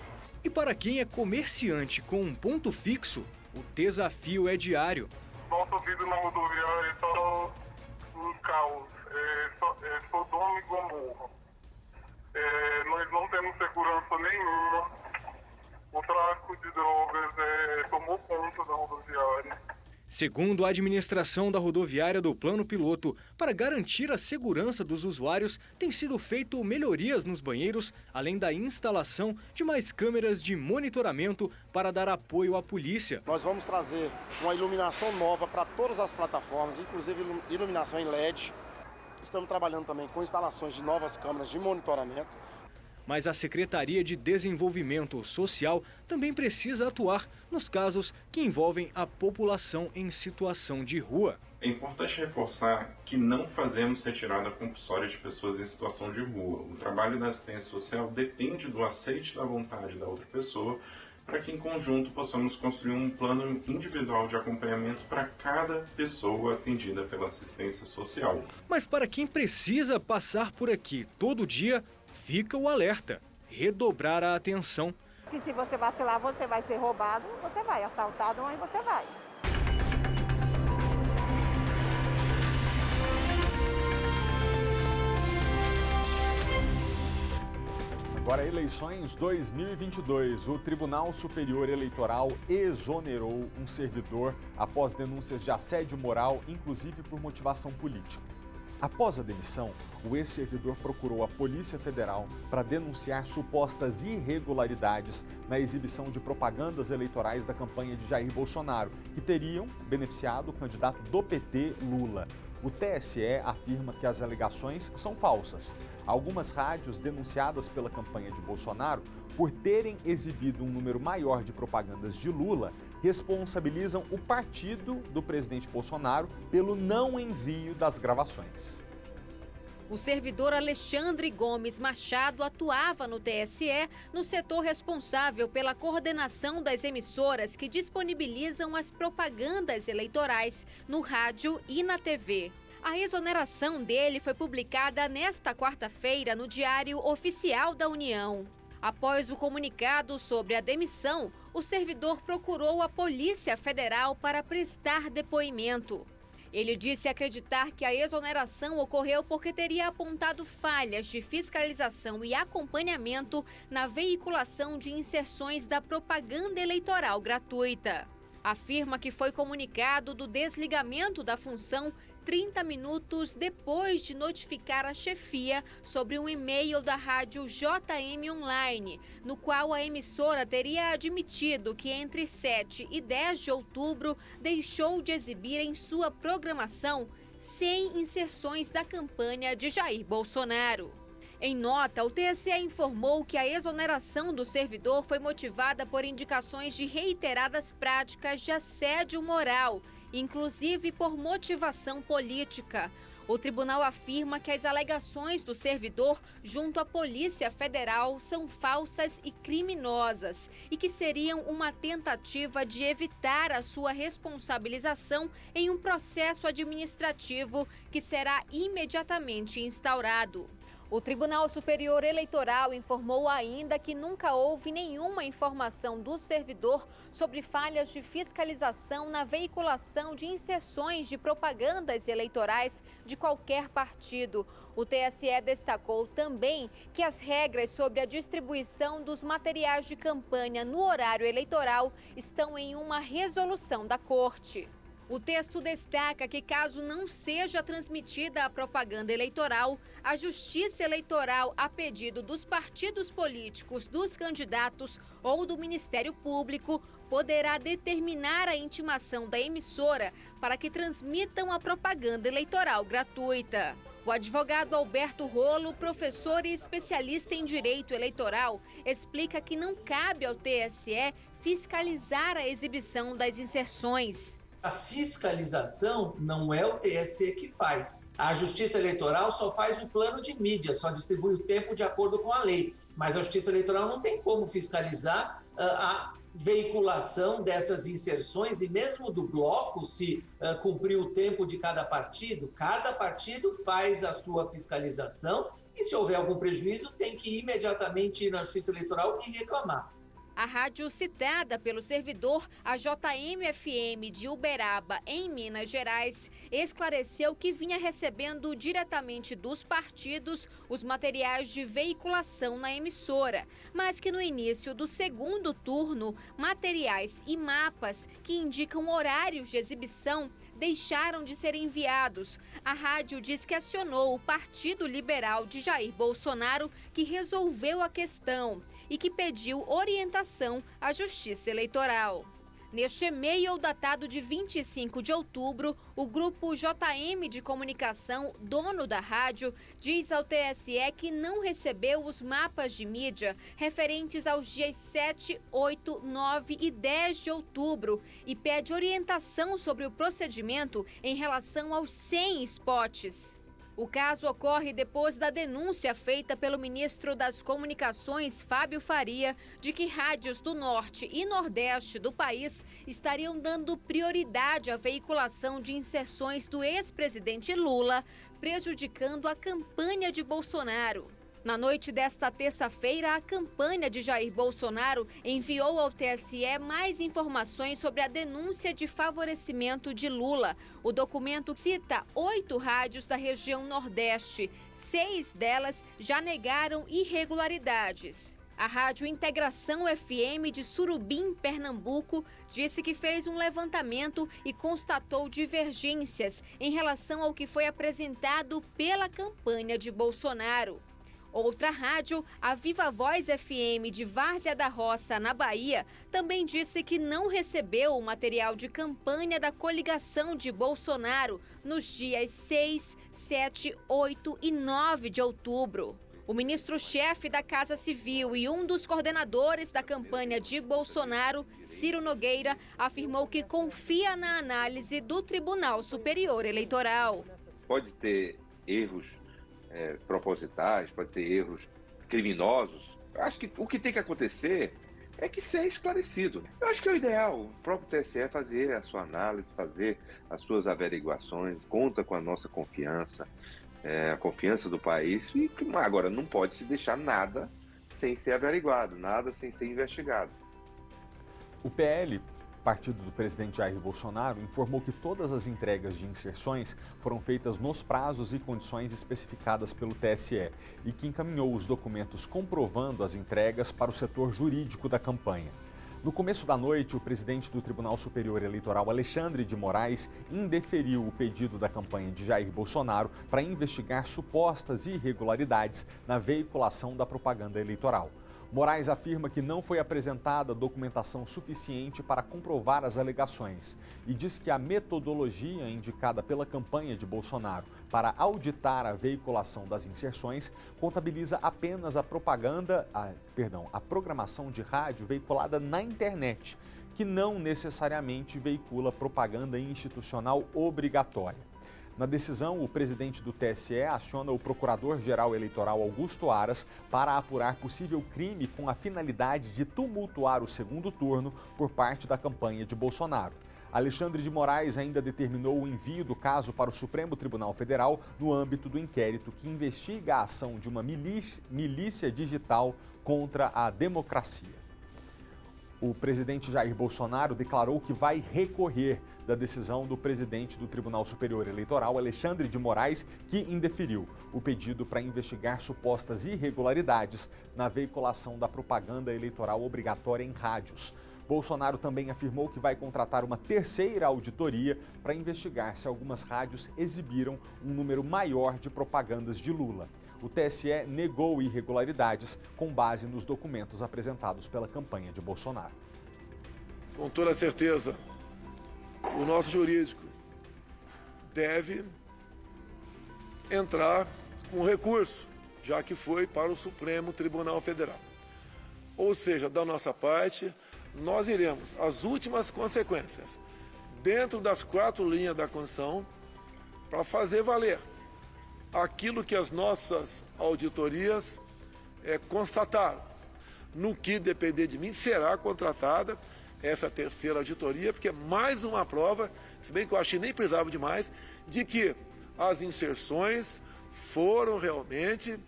E para quem é comerciante com um ponto fixo, o desafio é diário. Nossa vida na rodoviária é só um caos, é Sodoma e Gomorra. Nós não temos segurança nenhuma. O tráfico de drogas tomou conta da rodoviária. Segundo a administração da rodoviária do Plano Piloto, para garantir a segurança dos usuários, tem sido feito melhorias nos banheiros, além da instalação de mais câmeras de monitoramento para dar apoio à polícia. Nós vamos trazer uma iluminação nova para todas as plataformas, inclusive iluminação em LED. Estamos trabalhando também com instalações de novas câmeras de monitoramento. Mas a Secretaria de Desenvolvimento Social também precisa atuar nos casos que envolvem a população em situação de rua. É importante reforçar que não fazemos retirada compulsória de pessoas em situação de rua. O trabalho da assistência social depende do aceite da vontade da outra pessoa para que em conjunto possamos construir um plano individual de acompanhamento para cada pessoa atendida pela assistência social. Mas para quem precisa passar por aqui todo dia, fica o alerta, redobrar a atenção. Que se você vacilar, você vai ser roubado, você vai assaltado, onde você vai. Agora, eleições 2022. O Tribunal Superior Eleitoral exonerou um servidor após denúncias de assédio moral, inclusive por motivação política. Após a demissão, o ex-servidor procurou a Polícia Federal para denunciar supostas irregularidades na exibição de propagandas eleitorais da campanha de Jair Bolsonaro, que teriam beneficiado o candidato do PT, Lula. O TSE afirma que as alegações são falsas. Algumas rádios denunciadas pela campanha de Bolsonaro por terem exibido um número maior de propagandas de Lula responsabilizam o partido do presidente Bolsonaro pelo não envio das gravações. O servidor Alexandre Gomes Machado atuava no TSE no setor responsável pela coordenação das emissoras que disponibilizam as propagandas eleitorais no rádio e na TV. A exoneração dele foi publicada nesta quarta-feira no Diário Oficial da União. Após o comunicado sobre a demissão, o servidor procurou a Polícia Federal para prestar depoimento. Ele disse acreditar que a exoneração ocorreu porque teria apontado falhas de fiscalização e acompanhamento na veiculação de inserções da propaganda eleitoral gratuita. Afirma que foi comunicado do desligamento da função 30 minutos depois de notificar a chefia sobre um e-mail da rádio JM Online, no qual a emissora teria admitido que entre 7 e 10 de outubro deixou de exibir em sua programação 100 inserções da campanha de Jair Bolsonaro. Em nota, o TSE informou que a exoneração do servidor foi motivada por indicações de reiteradas práticas de assédio moral, inclusive por motivação política. O tribunal afirma que as alegações do servidor junto à Polícia Federal são falsas e criminosas e que seriam uma tentativa de evitar a sua responsabilização em um processo administrativo que será imediatamente instaurado. O Tribunal Superior Eleitoral informou ainda que nunca houve nenhuma informação do servidor sobre falhas de fiscalização na veiculação de inserções de propagandas eleitorais de qualquer partido. O TSE destacou também que as regras sobre a distribuição dos materiais de campanha no horário eleitoral estão em uma resolução da Corte. O texto destaca que, caso não seja transmitida a propaganda eleitoral, a Justiça Eleitoral, a pedido dos partidos políticos, dos candidatos ou do Ministério Público, poderá determinar a intimação da emissora para que transmitam a propaganda eleitoral gratuita. O advogado Alberto Rolo, professor e especialista em direito eleitoral, explica que não cabe ao TSE fiscalizar a exibição das inserções. A fiscalização não é o TSE que faz. A Justiça Eleitoral só faz o plano de mídia, só distribui o tempo de acordo com a lei. Mas a Justiça Eleitoral não tem como fiscalizar a veiculação dessas inserções e mesmo do bloco, se cumprir o tempo de cada partido faz a sua fiscalização e se houver algum prejuízo tem que imediatamente ir na Justiça Eleitoral e reclamar. A rádio citada pelo servidor, a JM-FM de Uberaba, em Minas Gerais, esclareceu que vinha recebendo diretamente dos partidos os materiais de veiculação na emissora, mas que no início do segundo turno, materiais e mapas que indicam horários de exibição deixaram de ser enviados. A rádio diz que acionou o Partido Liberal de Jair Bolsonaro, que resolveu a questão e que pediu orientação à Justiça Eleitoral. Neste e-mail datado de 25 de outubro, o grupo JM de Comunicação, dono da rádio, diz ao TSE que não recebeu os mapas de mídia referentes aos dias 7, 8, 9 e 10 de outubro e pede orientação sobre o procedimento em relação aos 100 spots. O caso ocorre depois da denúncia feita pelo ministro das Comunicações, Fábio Faria, de que rádios do Norte e Nordeste do país estariam dando prioridade à veiculação de inserções do ex-presidente Lula, prejudicando a campanha de Bolsonaro. Na noite desta terça-feira, a campanha de Jair Bolsonaro enviou ao TSE mais informações sobre a denúncia de favorecimento de Lula. O documento cita 8 rádios da região Nordeste. 6 delas já negaram irregularidades. A Rádio Integração FM de Surubim, Pernambuco, disse que fez um levantamento e constatou divergências em relação ao que foi apresentado pela campanha de Bolsonaro. Outra rádio, a Viva Voz FM de Várzea da Roça, na Bahia, também disse que não recebeu o material de campanha da coligação de Bolsonaro nos dias 6, 7, 8 e 9 de outubro. O ministro-chefe da Casa Civil e um dos coordenadores da campanha de Bolsonaro, Ciro Nogueira, afirmou que confia na análise do Tribunal Superior Eleitoral. Pode ter erros propositais, pode ter erros criminosos. Eu acho que o que tem que acontecer é que seja esclarecido. Eu acho que é o ideal, o próprio TSE fazer a sua análise, fazer as suas averiguações, conta com a nossa confiança, a confiança do país, e agora não pode se deixar nada sem ser averiguado, nada sem ser investigado. O PL, partido do presidente Jair Bolsonaro, informou que todas as entregas de inserções foram feitas nos prazos e condições especificadas pelo TSE e que encaminhou os documentos comprovando as entregas para o setor jurídico da campanha. No começo da noite, o presidente do Tribunal Superior Eleitoral, Alexandre de Moraes, indeferiu o pedido da campanha de Jair Bolsonaro para investigar supostas irregularidades na veiculação da propaganda eleitoral. Moraes afirma que não foi apresentada documentação suficiente para comprovar as alegações e diz que a metodologia indicada pela campanha de Bolsonaro para auditar a veiculação das inserções contabiliza apenas a programação de rádio veiculada na internet, que não necessariamente veicula propaganda institucional obrigatória. Na decisão, o presidente do TSE aciona o procurador-geral eleitoral Augusto Aras para apurar possível crime com a finalidade de tumultuar o segundo turno por parte da campanha de Bolsonaro. Alexandre de Moraes ainda determinou o envio do caso para o Supremo Tribunal Federal no âmbito do inquérito que investiga a ação de uma milícia digital contra a democracia. O presidente Jair Bolsonaro declarou que vai recorrer da decisão do presidente do Tribunal Superior Eleitoral, Alexandre de Moraes, que indeferiu o pedido para investigar supostas irregularidades na veiculação da propaganda eleitoral obrigatória em rádios. Bolsonaro também afirmou que vai contratar uma terceira auditoria para investigar se algumas rádios exibiram um número maior de propagandas de Lula. O TSE negou irregularidades com base nos documentos apresentados pela campanha de Bolsonaro. Com toda certeza, o nosso jurídico deve entrar com recurso, já que foi para o Supremo Tribunal Federal. Ou seja, da nossa parte, nós iremos às últimas consequências, dentro das 4 linhas da Constituição, para fazer valer aquilo que as nossas auditorias constataram. No que depender de mim, será contratada essa terceira auditoria, porque é mais uma prova, se bem que eu achei nem precisava de mais, de que as inserções foram realmente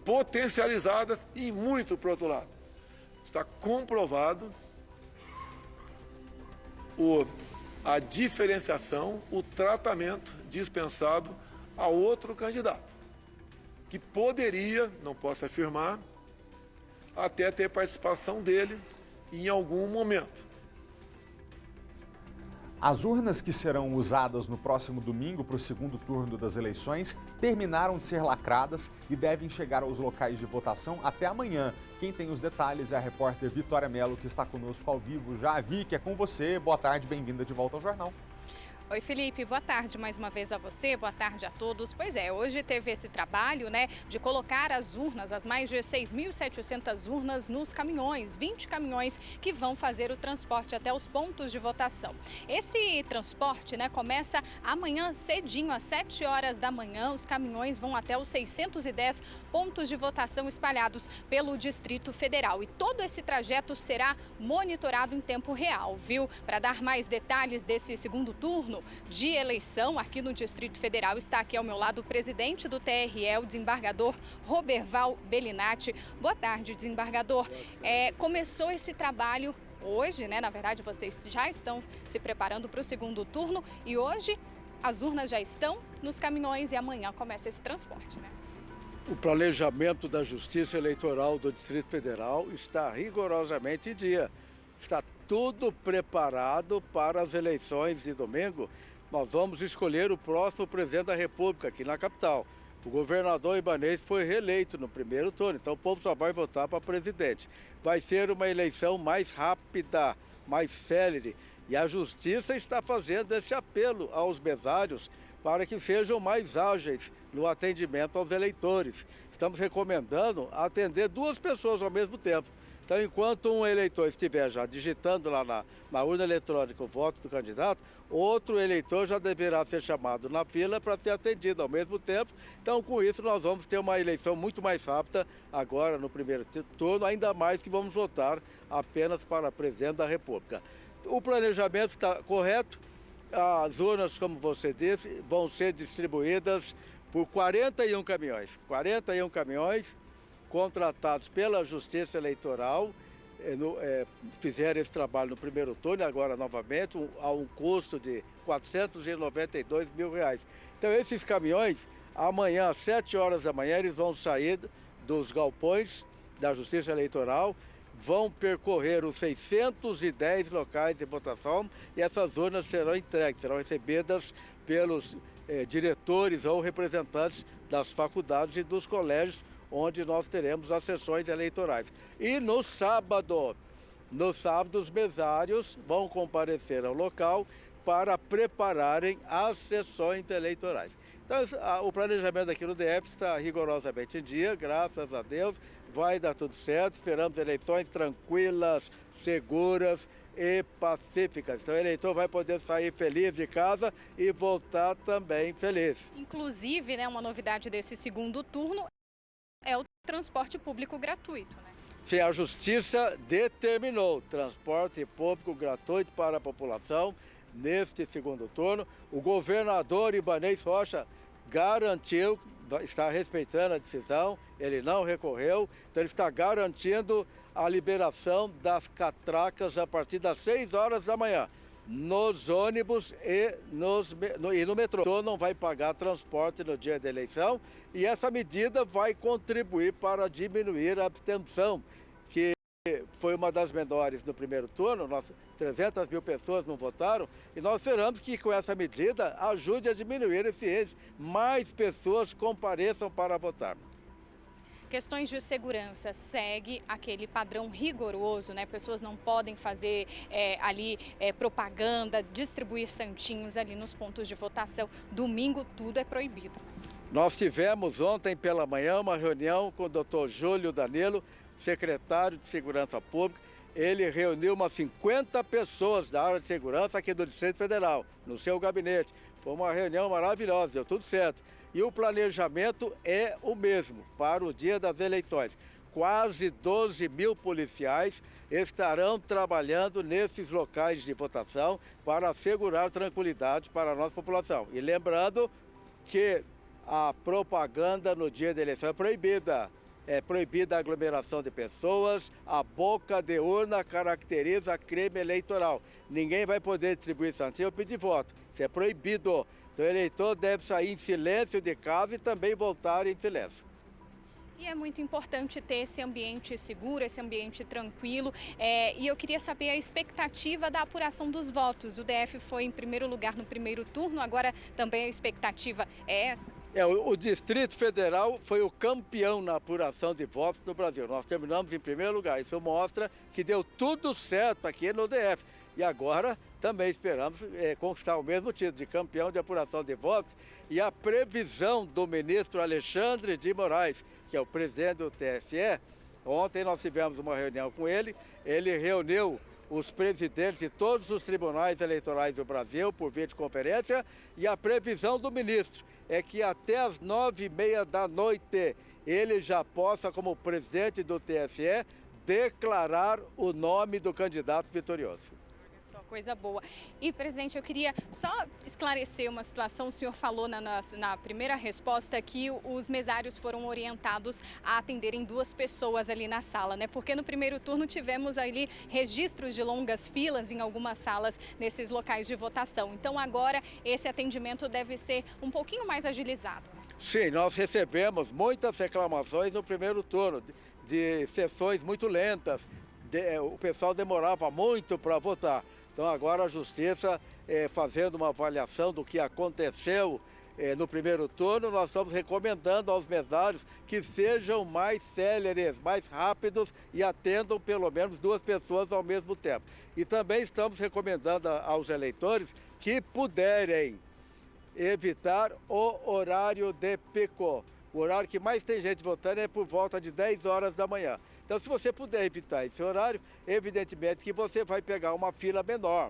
potencializadas e muito para o outro lado. Está comprovado a diferenciação, o tratamento dispensado a outro candidato, que poderia, não posso afirmar, até ter participação dele em algum momento. As urnas que serão usadas no próximo domingo para o segundo turno das eleições terminaram de ser lacradas e devem chegar aos locais de votação até amanhã. Quem tem os detalhes é a repórter Vitória Mello, que está conosco ao vivo. Já vi que é com você. Boa tarde, bem-vinda de volta ao jornal. Oi, Felipe, boa tarde mais uma vez a você, boa tarde a todos. Pois é, hoje teve esse trabalho, de colocar as urnas, as mais de 6.700 urnas nos caminhões, 20 caminhões que vão fazer o transporte até os pontos de votação. Esse transporte, começa amanhã cedinho, às 7 horas da manhã, os caminhões vão até os 610 pontos de votação espalhados pelo Distrito Federal. E todo esse trajeto será monitorado em tempo real, viu? Para dar mais detalhes desse segundo turno de eleição aqui no Distrito Federal, está aqui ao meu lado o presidente do TRE, o desembargador Roberval Bellinati. Boa tarde, desembargador. Começou esse trabalho hoje, na verdade vocês já estão se preparando para o segundo turno e hoje as urnas já estão nos caminhões e amanhã começa esse transporte, O planejamento da Justiça Eleitoral do Distrito Federal está rigorosamente em dia. Está tudo preparado para as eleições de domingo. Nós vamos escolher o próximo presidente da República aqui na capital. O governador Ibanez foi reeleito no primeiro turno, então o povo só vai votar para presidente. Vai ser uma eleição mais rápida, mais célere. E a Justiça está fazendo esse apelo aos mesários para que sejam mais ágeis no atendimento aos eleitores. Estamos recomendando atender 2 pessoas ao mesmo tempo. Então, enquanto um eleitor estiver já digitando lá na urna eletrônica o voto do candidato, outro eleitor já deverá ser chamado na fila para ser atendido ao mesmo tempo. Então, com isso, nós vamos ter uma eleição muito mais rápida agora no primeiro turno, ainda mais que vamos votar apenas para presidente da República. O planejamento está correto. As urnas, como você disse, vão ser distribuídas por 41 caminhões. 41 caminhões contratados pela Justiça Eleitoral, fizeram esse trabalho no primeiro turno, agora novamente, a um custo de R$492 mil. Então, esses caminhões, amanhã, às 7 horas da manhã, eles vão sair dos galpões da Justiça Eleitoral, vão percorrer os 610 locais de votação e essas urnas serão entregues, serão recebidas pelos diretores ou representantes das faculdades e dos colégios, onde nós teremos as sessões eleitorais. E no sábado os mesários vão comparecer ao local para prepararem as sessões eleitorais. Então, o planejamento aqui no DF está rigorosamente em dia, graças a Deus, vai dar tudo certo, esperamos eleições tranquilas, seguras e pacíficas. Então, o eleitor vai poder sair feliz de casa e voltar também feliz. Inclusive, uma novidade desse segundo turno é o transporte público gratuito, Sim, a Justiça determinou transporte público gratuito para a população neste segundo turno. O governador Ibanez Rocha garantiu, está respeitando a decisão, ele não recorreu, então ele está garantindo a liberação das catracas a partir das 6 horas da manhã. Nos ônibus e no metrô. Então, não vai pagar transporte no dia da eleição e essa medida vai contribuir para diminuir a abstenção, que Foi uma das menores no primeiro turno, 300 mil pessoas não votaram, e nós esperamos que com essa medida ajude a diminuir esse índice, mais pessoas compareçam para votar. Questões de segurança, segue aquele padrão rigoroso, né? Pessoas não podem fazer propaganda, distribuir santinhos ali nos pontos de votação. Domingo tudo é proibido. Nós tivemos ontem pela manhã uma reunião com o Dr. Júlio Danilo, secretário de Segurança Pública. Ele reuniu umas 50 pessoas da área de segurança aqui do Distrito Federal, no seu gabinete. Foi uma reunião maravilhosa, deu tudo certo. E o planejamento é o mesmo para o dia das eleições. Quase 12 mil policiais estarão trabalhando nesses locais de votação para assegurar tranquilidade para a nossa população. E lembrando que a propaganda no dia da eleição é proibida. É proibida a aglomeração de pessoas, a boca de urna caracteriza crime eleitoral. Ninguém vai poder distribuir santinho ou pedir voto. Isso é proibido. Então o eleitor deve sair em silêncio de casa e também voltar em silêncio. E é muito importante ter esse ambiente seguro, esse ambiente tranquilo. E eu queria saber a expectativa da apuração dos votos. O DF foi em primeiro lugar no primeiro turno, agora também a expectativa é essa? O Distrito Federal foi o campeão na apuração de votos no Brasil. Nós terminamos em primeiro lugar. Isso mostra que deu tudo certo aqui no DF. E agora também esperamos conquistar o mesmo título de campeão de apuração de votos. E a previsão do ministro Alexandre de Moraes, que é o presidente do TSE, ontem nós tivemos uma reunião com ele. Ele reuniu os presidentes de todos os tribunais eleitorais do Brasil por videoconferência. E a previsão do ministro é que até às 9h30 da noite ele já possa, como presidente do TSE, declarar o nome do candidato vitorioso. Coisa boa. E, presidente, eu queria só esclarecer uma situação. O senhor falou na primeira resposta que os mesários foram orientados a atenderem 2 pessoas ali na sala, né? Porque no primeiro turno tivemos ali registros de longas filas em algumas salas nesses locais de votação. Então, agora, esse atendimento deve ser um pouquinho mais agilizado. Sim, nós recebemos muitas reclamações no primeiro turno, de sessões muito lentas. O pessoal demorava muito para votar. Então agora a Justiça, fazendo uma avaliação do que aconteceu no primeiro turno, nós estamos recomendando aos mesários que sejam mais céleres, mais rápidos e atendam pelo menos 2 pessoas ao mesmo tempo. E também estamos recomendando aos eleitores que puderem evitar o horário de pico. O horário que mais tem gente votando é por volta de 10 horas da manhã. Então, se você puder evitar esse horário, evidentemente que você vai pegar uma fila menor.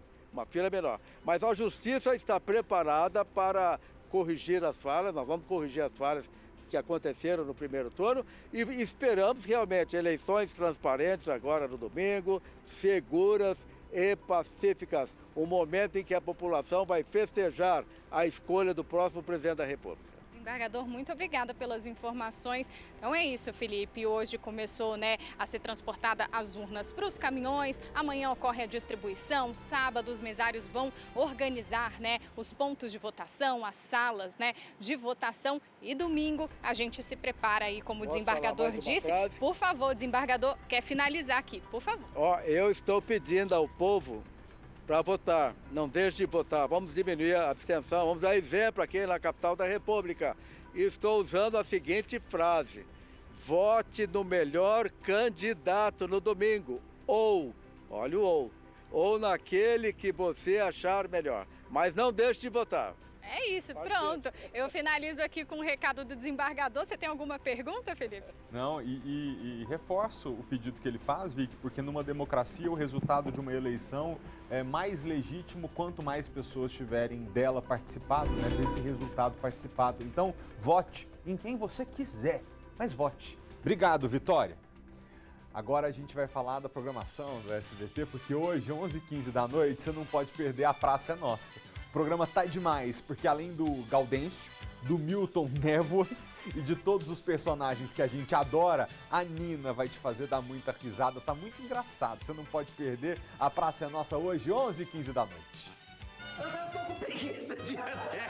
Mas a Justiça está preparada para corrigir as falhas, nós vamos corrigir as falhas que aconteceram no primeiro turno e esperamos realmente eleições transparentes agora no domingo, seguras e pacíficas. Um momento em que a população vai festejar a escolha do próximo presidente da República. Embargador, muito obrigada pelas informações. Então é isso, Felipe. Hoje começou, a ser transportada as urnas para os caminhões. Amanhã ocorre a distribuição. Sábado os mesários vão organizar, os pontos de votação, as salas, de votação. E domingo a gente se prepara aí, como o desembargador disse. Por favor, desembargador, quer finalizar aqui, por favor. Eu estou pedindo ao povo para votar, não deixe de votar, vamos diminuir a abstenção, vamos dar exemplo aqui na capital da República. Estou usando a seguinte frase: vote no melhor candidato no domingo, ou naquele que você achar melhor, mas não deixe de votar. É isso, pronto. Eu finalizo aqui com o recado do desembargador. Você tem alguma pergunta, Felipe? Não, e reforço o pedido que ele faz, Vicky, porque numa democracia o resultado de uma eleição é mais legítimo quanto mais pessoas tiverem dela participado, desse resultado participado. Então, vote em quem você quiser, mas vote. Obrigado, Vitória. Agora a gente vai falar da programação do SBT, porque hoje, 11h15 da noite, você não pode perder A Praça é Nossa. O programa tá demais, porque além do Gaudêncio, do Milton Névoas e de todos os personagens que a gente adora, a Nina vai te fazer dar muita risada, tá muito engraçado, você não pode perder. A Praça é Nossa hoje, 11h15 da noite. Eu tô com preguiça de até.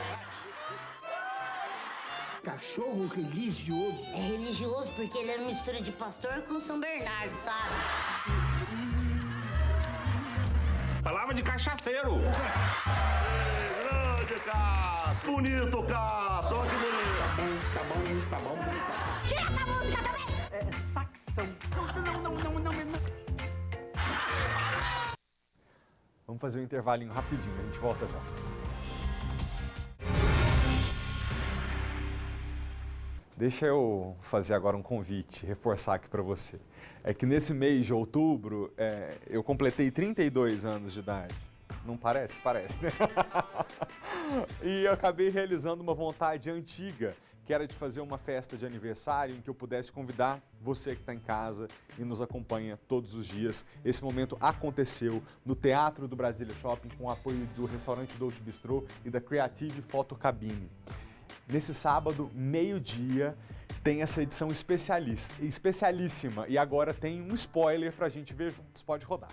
Cachorro religioso? É religioso porque ele é uma mistura de pastor com São Bernardo, sabe? Palavra de cachaceiro. Grande, Cássio. Bonito, Cássio. Olha que beleza. Tá bom. Tira essa música também! É saxão. Não. Vamos fazer um intervalinho rapidinho, a gente volta já. Deixa eu fazer agora um convite, reforçar aqui para você. É que nesse mês de outubro, eu completei 32 anos de idade. Não parece? Parece, né? E eu acabei realizando uma vontade antiga, que era de fazer uma festa de aniversário em que eu pudesse convidar você que está em casa e nos acompanha todos os dias. Esse momento aconteceu no Teatro do Brasília Shopping com o apoio do restaurante Dolce Bistrô e da Creative Fotocabine. Nesse sábado, meio-dia, tem essa edição especialíssima e agora tem um spoiler pra gente ver juntos. Pode rodar.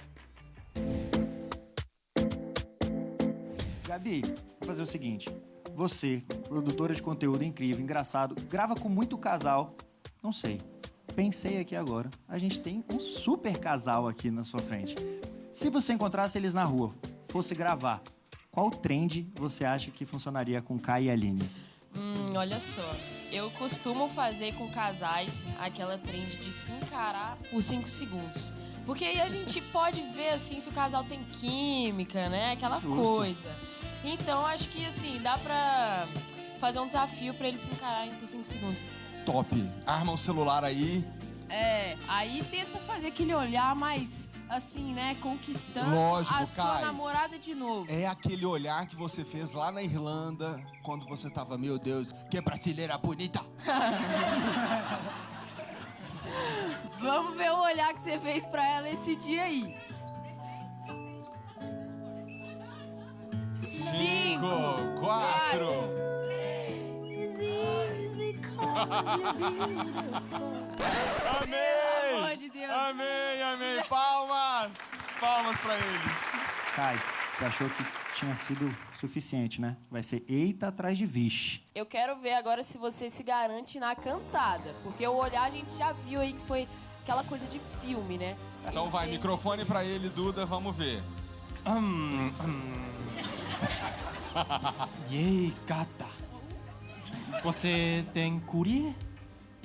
Gabi, vou fazer o seguinte. Você, produtora de conteúdo incrível, engraçado, grava com muito casal. Não sei, pensei aqui agora. A gente tem um super casal aqui na sua frente. Se você encontrasse eles na rua, fosse gravar, qual trend você acha que funcionaria com Kai e Aline? Olha só, eu costumo fazer com casais aquela trend de se encarar por 5 segundos. Porque aí a gente pode ver, assim, se o casal tem química, né? Aquela coisa. Então, acho que, assim, dá pra fazer um desafio pra eles se encararem por 5 segundos. Top. Arma o celular aí. Aí tenta fazer aquele olhar mais, assim, né? Conquistando Lógico, a sua Kai. namorada de novo. É aquele olhar que você fez lá na Irlanda, quando você tava, meu Deus, que brasileira bonita. Vamos ver o olhar que você fez pra ela esse dia aí. 5, 4. Pelo amor de Deus. Amém. Palmas pra eles. Kai, você achou que tinha sido suficiente, né? Vai ser eita atrás de vixe. Eu quero ver agora se você se garante na cantada. Porque o olhar a gente já viu aí que foi aquela coisa de filme, né? Então vai, microfone pra ele, Duda, vamos ver. E aí, gata? Você tem colher?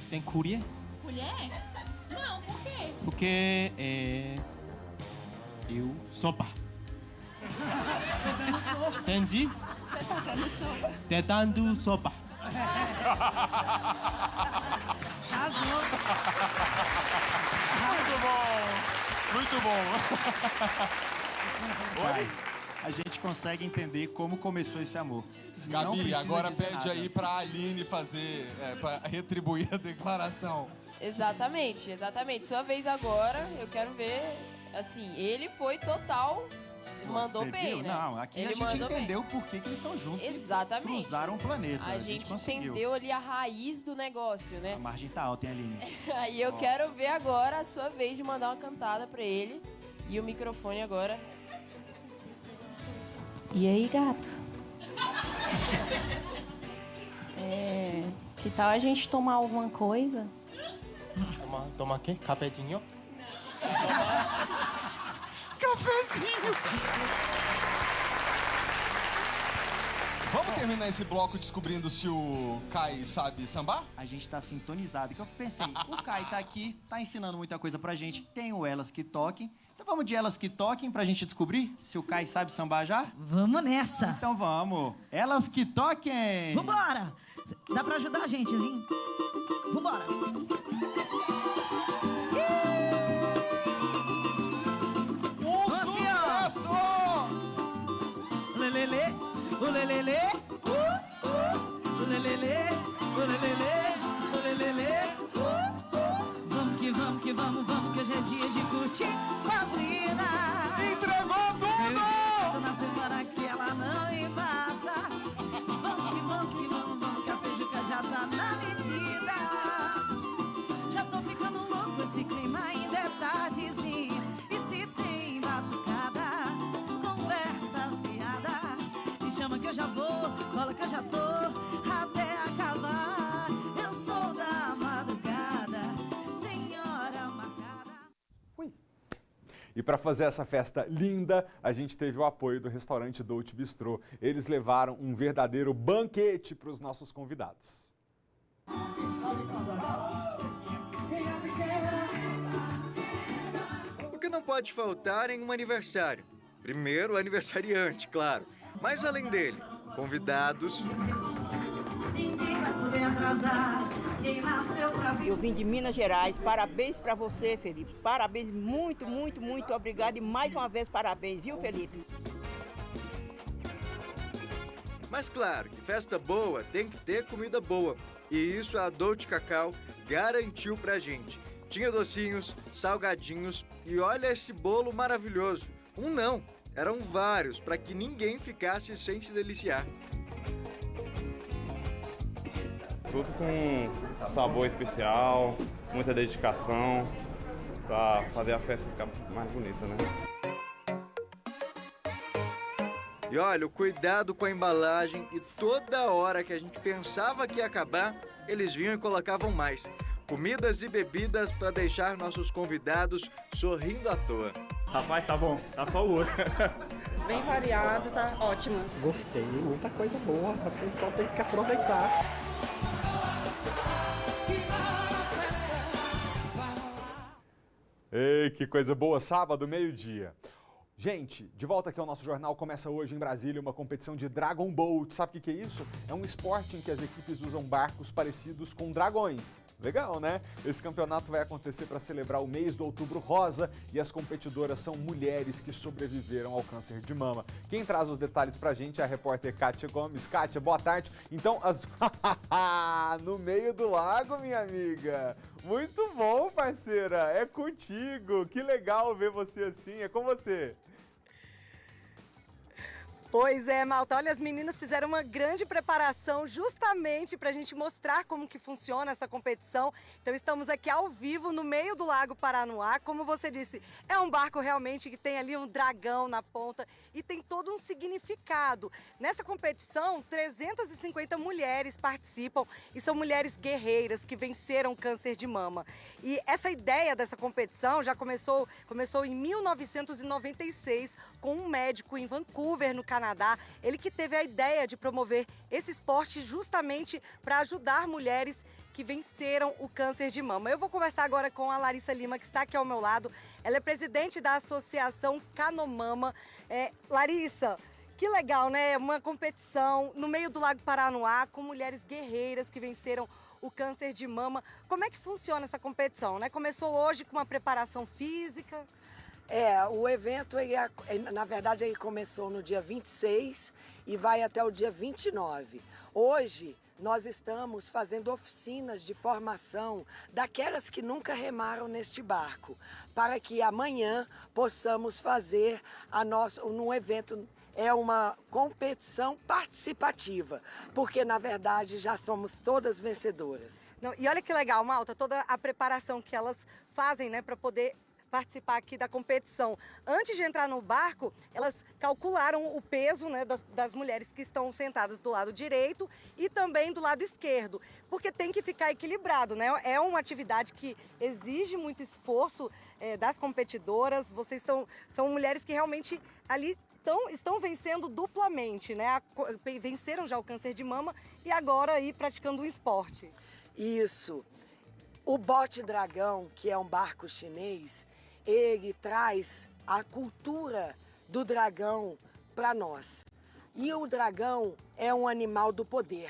Tem colher? Colher? Não, por quê? Porque eu sopa. Entendi? Você tá dando sopa? Tentando sopa. Arrasou. Muito bom. Kai, a gente consegue entender como começou esse amor. Não Gabi, precisa agora dizer pede nada. aí pra Aline fazer, pra retribuir a declaração. Exatamente. Sua vez agora, eu quero ver, assim, ele foi total, mandou Você bem, viu? né? Não, aqui Ele a gente mandou bem. entendeu por que eles estão juntos Exatamente. e cruzaram o planeta. A gente conseguiu. entendeu ali a raiz do negócio, né? A margem tá alta, hein, Aline? Aí eu quero ver agora a sua vez de mandar uma cantada pra ele. E o microfone agora. E aí, gato? Que tal a gente tomar alguma coisa? Toma quê? Cafezinho? Cafezinho! Vamos terminar esse bloco descobrindo se o Kai sabe sambar? A gente tá sintonizado. Que eu pensei, o Kai tá aqui, tá ensinando muita coisa pra gente. Tem o Elas Que Toquem. Então vamos de Elas Que Toquem pra gente descobrir se o Kai sabe sambar já? Vamos nessa. Então vamos. Elas Que Toquem! Vambora! Dá pra ajudar a gente, hein? Vambora! Sucesso! Lelele, o lelele, o lelele, o lelele, o lelele, Vamos que vamos que hoje é dia de curtir com as minas. Entregou tudo! Tô na semana que ela não embaça. Vamos que a feijuca já tá na medida. Já tô ficando louco, esse clima ainda é tardezinha. E se tem batucada, conversa fiada, me chama que eu já vou, cola que eu já tô, até acabar. E para fazer essa festa linda, a gente teve o apoio do restaurante Dolce Bistrô. Eles levaram um verdadeiro banquete para os nossos convidados. O que não pode faltar em um aniversário? Primeiro, o aniversariante, claro. Mas além dele, convidados. Eu vim de Minas Gerais, parabéns para você, Felipe. Parabéns, muito, muito, muito obrigado. E mais uma vez, parabéns, viu, Felipe? Mas claro, que festa boa tem que ter comida boa. E isso a Dolce Cacau garantiu pra gente. Tinha docinhos, salgadinhos e olha esse bolo maravilhoso. Um não, eram vários, para que ninguém ficasse sem se deliciar. Tudo com sabor especial, muita dedicação, para fazer a festa ficar mais bonita, né? E olha, o cuidado com a embalagem e toda hora que a gente pensava que ia acabar, eles vinham e colocavam mais. Comidas e bebidas para deixar nossos convidados sorrindo à toa. Rapaz, tá bom, tá só o olho. Bem variado, tá ótimo. Gostei, muita coisa boa, o pessoal tem que aproveitar. Ei, que coisa boa, sábado, meio-dia. Gente, de volta aqui ao nosso jornal, começa hoje em Brasília uma competição de Dragon Boat. Sabe o que é isso? É um esporte em que as equipes usam barcos parecidos com dragões. Legal, né? Esse campeonato vai acontecer para celebrar o mês do Outubro Rosa e as competidoras são mulheres que sobreviveram ao câncer de mama. Quem traz os detalhes pra gente é a repórter Kátia Gomes. Kátia, boa tarde. Então, no meio do lago, minha amiga. Muito bom, parceira. É contigo. Que legal ver você assim. É com você. Pois é, Malta. Olha, as meninas fizeram uma grande preparação justamente para a gente mostrar como que funciona essa competição. Então estamos aqui ao vivo no meio do Lago Paranoá. Como você disse, é um barco realmente que tem ali um dragão na ponta e tem todo um significado. Nessa competição, 350 mulheres participam e são mulheres guerreiras que venceram o câncer de mama. E essa ideia dessa competição já começou em 1996 com um médico em Vancouver, no Canadá. Ele que teve a ideia de promover esse esporte justamente para ajudar mulheres que venceram o câncer de mama. Eu vou conversar agora com a Larissa Lima, que está aqui ao meu lado. Ela é presidente da Associação Canomama. Larissa, que legal, né? Uma competição no meio do Lago Paranoá com mulheres guerreiras que venceram o câncer de mama. Como é que funciona essa competição, né? Começou hoje com uma preparação física. O evento, na verdade, ele começou no dia 26 e vai até o dia 29. Hoje, nós estamos fazendo oficinas de formação daquelas que nunca remaram neste barco, para que amanhã possamos fazer um evento. É uma competição participativa, porque na verdade já somos todas vencedoras. E olha que legal, Malta, toda a preparação que elas fazem, né, para poder participar aqui da competição. Antes de entrar no barco, elas calcularam o peso, né, das mulheres que estão sentadas do lado direito e também do lado esquerdo, porque tem que ficar equilibrado, né? É uma atividade que exige muito esforço das competidoras. São mulheres que realmente ali estão vencendo duplamente, né? Venceram já o câncer de mama e agora aí praticando um esporte. Isso. O bote dragão, que é um barco chinês, ele traz a cultura do dragão para nós. E o dragão é um animal do poder,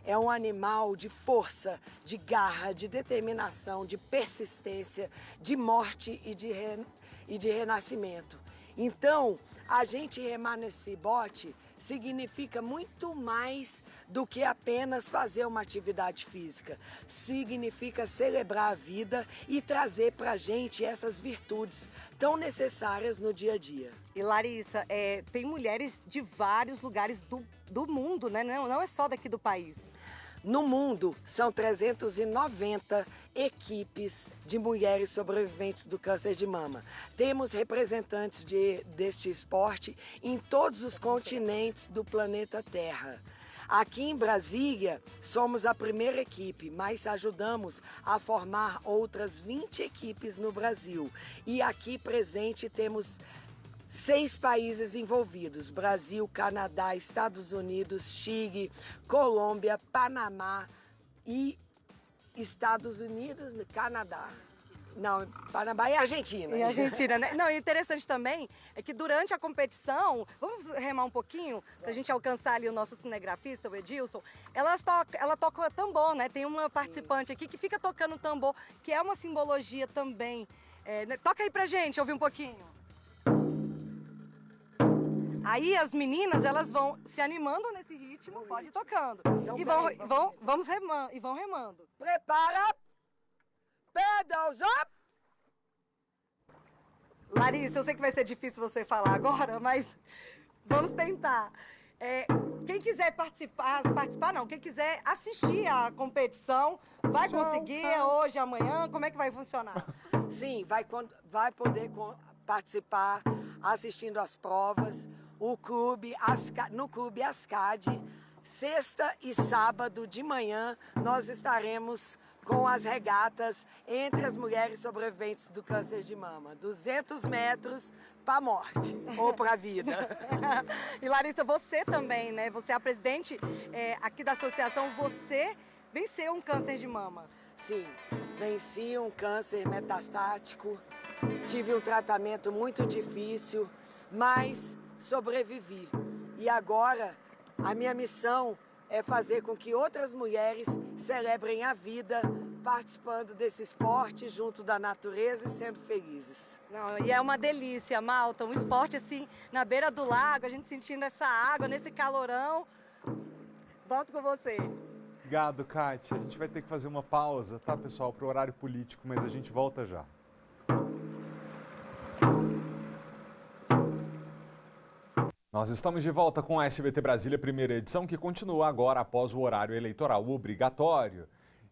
é um animal de força, de garra, de determinação, de persistência, de morte e de renascimento. Então, a gente remar nesse bote significa muito mais do que apenas fazer uma atividade física. Significa celebrar a vida e trazer para a gente essas virtudes tão necessárias no dia a dia. E Larissa, tem mulheres de vários lugares do mundo, né? Não é só daqui do país. No mundo, são 390 equipes de mulheres sobreviventes do câncer de mama. Temos representantes deste esporte em todos os continentes do planeta Terra. Aqui em Brasília, somos a primeira equipe, mas ajudamos a formar outras 20 equipes no Brasil. E aqui presente temos 6 países envolvidos: Brasil, Canadá, Estados Unidos, Chile, Colômbia, Panamá e Estados Unidos, Canadá. Não, Panamá e Argentina. E Argentina, né? Não, e interessante também é que durante a competição, vamos remar um pouquinho pra gente alcançar ali o nosso cinegrafista, o Edilson. Ela toca tambor, né? Tem uma participante aqui que fica tocando tambor, que é uma simbologia também. Toca aí pra gente, ouvir um pouquinho. Aí as meninas, elas vão se animando nesse ritmo, pode ir tocando. Então, E vão remando. Prepara! Pedals up! Larissa, eu sei que vai ser difícil você falar agora, mas vamos tentar. Quem quiser participar não, quem quiser assistir a competição, vai conseguir hoje, amanhã, como é que vai funcionar? Sim, vai poder participar assistindo às provas, no Clube Ascad. Sexta e sábado de manhã nós estaremos com as regatas entre as mulheres sobreviventes do câncer de mama. 200 metros para a morte ou para a vida. E Larissa, você também, né? Você é a presidente aqui da associação, você venceu um câncer de mama. Sim, venci um câncer metastático, tive um tratamento muito difícil, mas sobrevivi. E agora a minha missão é fazer com que outras mulheres celebrem a vida participando desse esporte junto da natureza e sendo felizes. Não, e é uma delícia, Malta, um esporte assim, na beira do lago, a gente sentindo essa água, nesse calorão. Volto com você. Obrigado, Kátia. A gente vai ter que fazer uma pausa, tá, pessoal, para o horário político, mas a gente volta já. Nós estamos de volta com a SBT Brasília, primeira edição, que continua agora após o horário eleitoral obrigatório.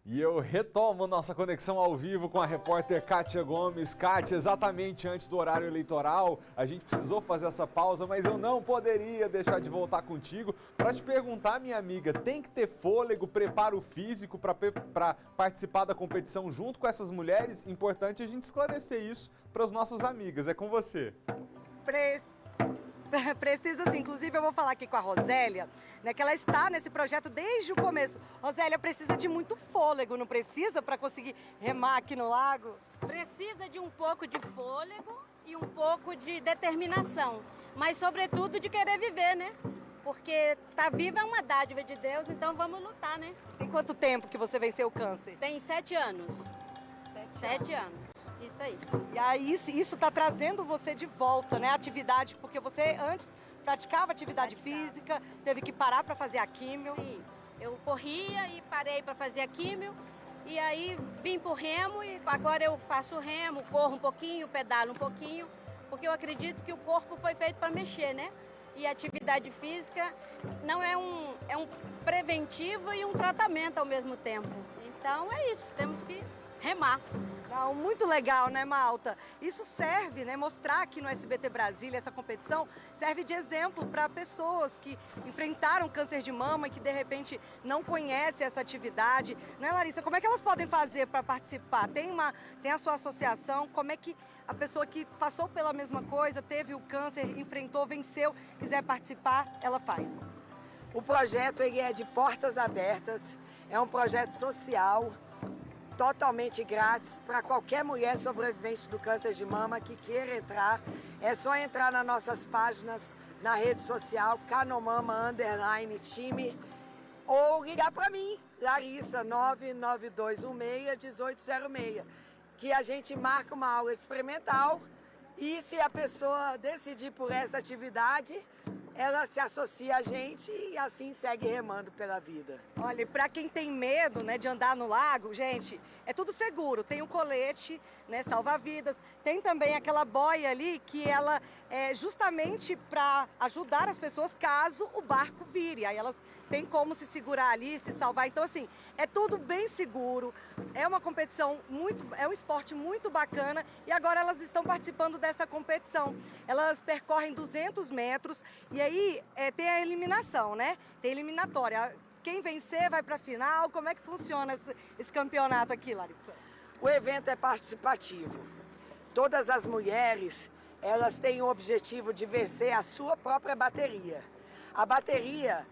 E eu retomo nossa conexão ao vivo com a repórter Kátia Gomes. Kátia, exatamente antes do horário eleitoral, a gente precisou fazer essa pausa, mas eu não poderia deixar de voltar contigo para te perguntar, minha amiga, tem que ter fôlego, preparo físico para participar da competição junto com essas mulheres? Importante a gente esclarecer isso para as nossas amigas. É com você. Precisa sim, inclusive eu vou falar aqui com a Rosélia, né, que ela está nesse projeto desde o começo. Rosélia, precisa de muito fôlego, não precisa, para conseguir remar aqui no lago? Precisa de um pouco de fôlego e um pouco de determinação, mas sobretudo de querer viver, né? Porque tá viva é uma dádiva de Deus, então vamos lutar, né? Tem quanto tempo que você venceu o câncer? Tem 7 anos. 7 anos. Isso aí. E aí isso está trazendo você de volta, né? A atividade, porque você antes praticava atividade física, teve que parar para fazer a químio. Sim, eu corria e parei para fazer a químio. E aí vim pro remo e agora eu faço remo, corro um pouquinho, pedalo um pouquinho, porque eu acredito que o corpo foi feito para mexer, né? E a atividade física não é um preventivo e um tratamento ao mesmo tempo. Então é isso, temos que remar. Não, muito legal, né, Malta? Isso serve, né, mostrar aqui no SBT Brasília, essa competição, serve de exemplo para pessoas que enfrentaram câncer de mama e que, de repente, não conhecem essa atividade. Né, Larissa? Como é que elas podem fazer para participar? Tem a sua associação, como é que a pessoa que passou pela mesma coisa, teve o câncer, enfrentou, venceu, quiser participar, ela faz? O projeto ele é de portas abertas, é um projeto social, totalmente grátis para qualquer mulher sobrevivente do câncer de mama que queira entrar. É só entrar nas nossas páginas na rede social, Canomama_time, ou ligar para mim, Larissa, 99216-1806, que a gente marca uma aula experimental e se a pessoa decidir por essa atividade, ela se associa a gente e assim segue remando pela vida. Olha, para quem tem medo, né, de andar no lago, gente, é tudo seguro. Tem um colete, né, salva-vidas. Tem também aquela boia ali que ela é justamente para ajudar as pessoas caso o barco vire. Aí elas tem como se segurar ali, se salvar. Então, assim, é tudo bem seguro, é uma competição é um esporte muito bacana e agora elas estão participando dessa competição. Elas percorrem 200 metros e aí tem a eliminação, né? Tem eliminatória. Quem vencer vai para a final. Como é que funciona esse campeonato aqui, Larissa? O evento é participativo. Todas as mulheres, elas têm o objetivo de vencer a sua própria bateria. A bateria,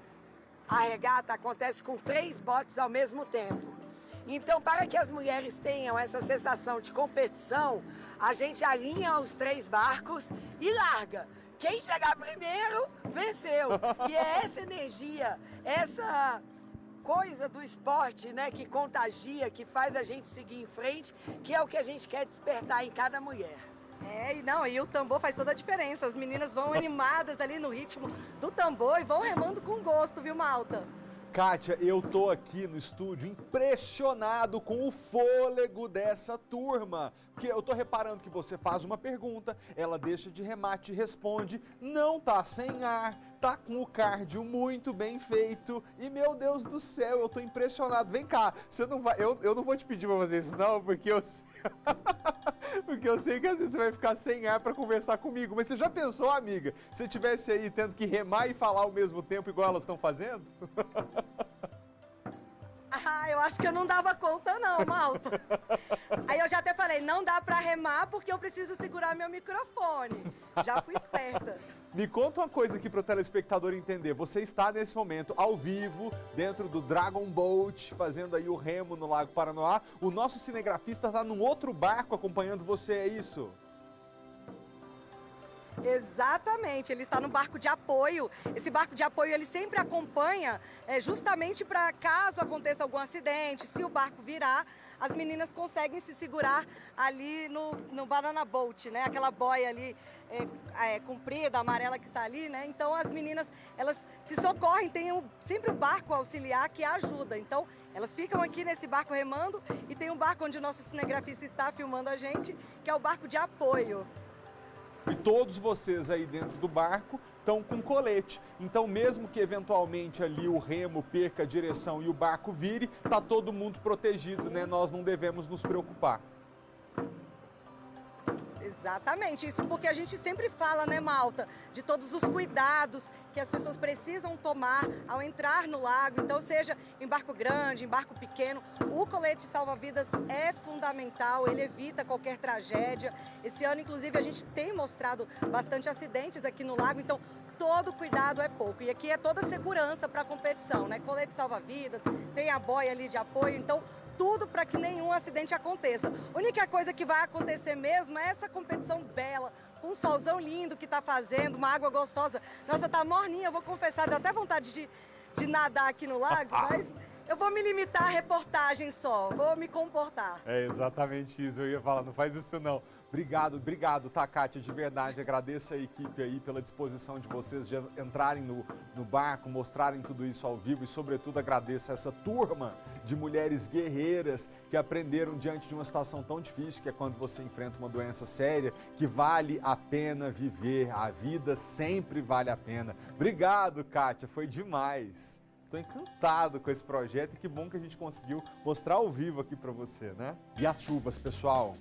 a regata acontece com 3 botes ao mesmo tempo. Então, para que as mulheres tenham essa sensação de competição, a gente alinha os 3 barcos e larga. Quem chegar primeiro, venceu. E é essa energia, essa coisa do esporte, né, que contagia, que faz a gente seguir em frente, que é o que a gente quer despertar em cada mulher. E o tambor faz toda a diferença. As meninas vão animadas ali no ritmo do tambor e vão remando com gosto, viu, Malta? Kátia, eu tô aqui no estúdio impressionado com o fôlego dessa turma. Porque eu tô reparando que você faz uma pergunta, ela deixa de remate e responde, não tá sem ar, tá com o cardio muito bem feito. E, meu Deus do céu, eu tô impressionado. Vem cá, você não vai, eu não vou te pedir pra fazer isso não, porque eu porque eu sei que às vezes você vai ficar sem ar pra conversar comigo. Mas você já pensou, amiga, se você tivesse aí tendo que remar e falar ao mesmo tempo igual elas estão fazendo? Eu acho que eu não dava conta não, Malta. Aí eu já até falei, não dá pra remar porque eu preciso segurar meu microfone. Já fui esperta. Me conta uma coisa aqui para o telespectador entender. Você está nesse momento ao vivo, dentro do Dragon Boat, fazendo aí o remo no Lago Paranoá. O nosso cinegrafista está num outro barco acompanhando você, é isso? Exatamente, ele está no barco de apoio. Esse barco de apoio ele sempre acompanha justamente para caso aconteça algum acidente, se o barco virar, as meninas conseguem se segurar ali no Banana Boat, né? Aquela boia ali comprida, amarela que está ali, né? Então as meninas, elas se socorrem, tem sempre o barco auxiliar que ajuda. Então elas ficam aqui nesse barco remando e tem um barco onde o nosso cinegrafista está filmando a gente, que é o barco de apoio. E todos vocês aí dentro do barco estão com colete. Então, mesmo que eventualmente ali o remo perca a direção e o barco vire, tá todo mundo protegido, né? Nós não devemos nos preocupar. Exatamente, isso porque a gente sempre fala, né, Malta, de todos os cuidados que as pessoas precisam tomar ao entrar no lago. Então, seja em barco grande, em barco pequeno, o colete salva-vidas é fundamental, ele evita qualquer tragédia. Esse ano, inclusive, a gente tem mostrado bastante acidentes aqui no lago, então todo cuidado é pouco. E aqui é toda segurança para a competição, né? Colete salva-vidas, tem a boia ali de apoio, então tudo para que nenhum acidente aconteça. A única coisa que vai acontecer mesmo é essa competição bela, com um solzão lindo que tá fazendo, uma água gostosa. Nossa, tá morninha, eu vou confessar, deu até vontade de nadar aqui no lago, mas eu vou me limitar à reportagem só, vou me comportar. É exatamente isso, eu ia falar, não faz isso não. Obrigado, tá, Kátia, de verdade, agradeço a equipe aí pela disposição de vocês de entrarem no barco, mostrarem tudo isso ao vivo e, sobretudo, agradeço a essa turma de mulheres guerreiras que aprenderam diante de uma situação tão difícil, que é quando você enfrenta uma doença séria, que vale a pena viver, a vida sempre vale a pena. Obrigado, Kátia, foi demais. Estou encantado com esse projeto e que bom que a gente conseguiu mostrar ao vivo aqui para você, né? E as chuvas, pessoal?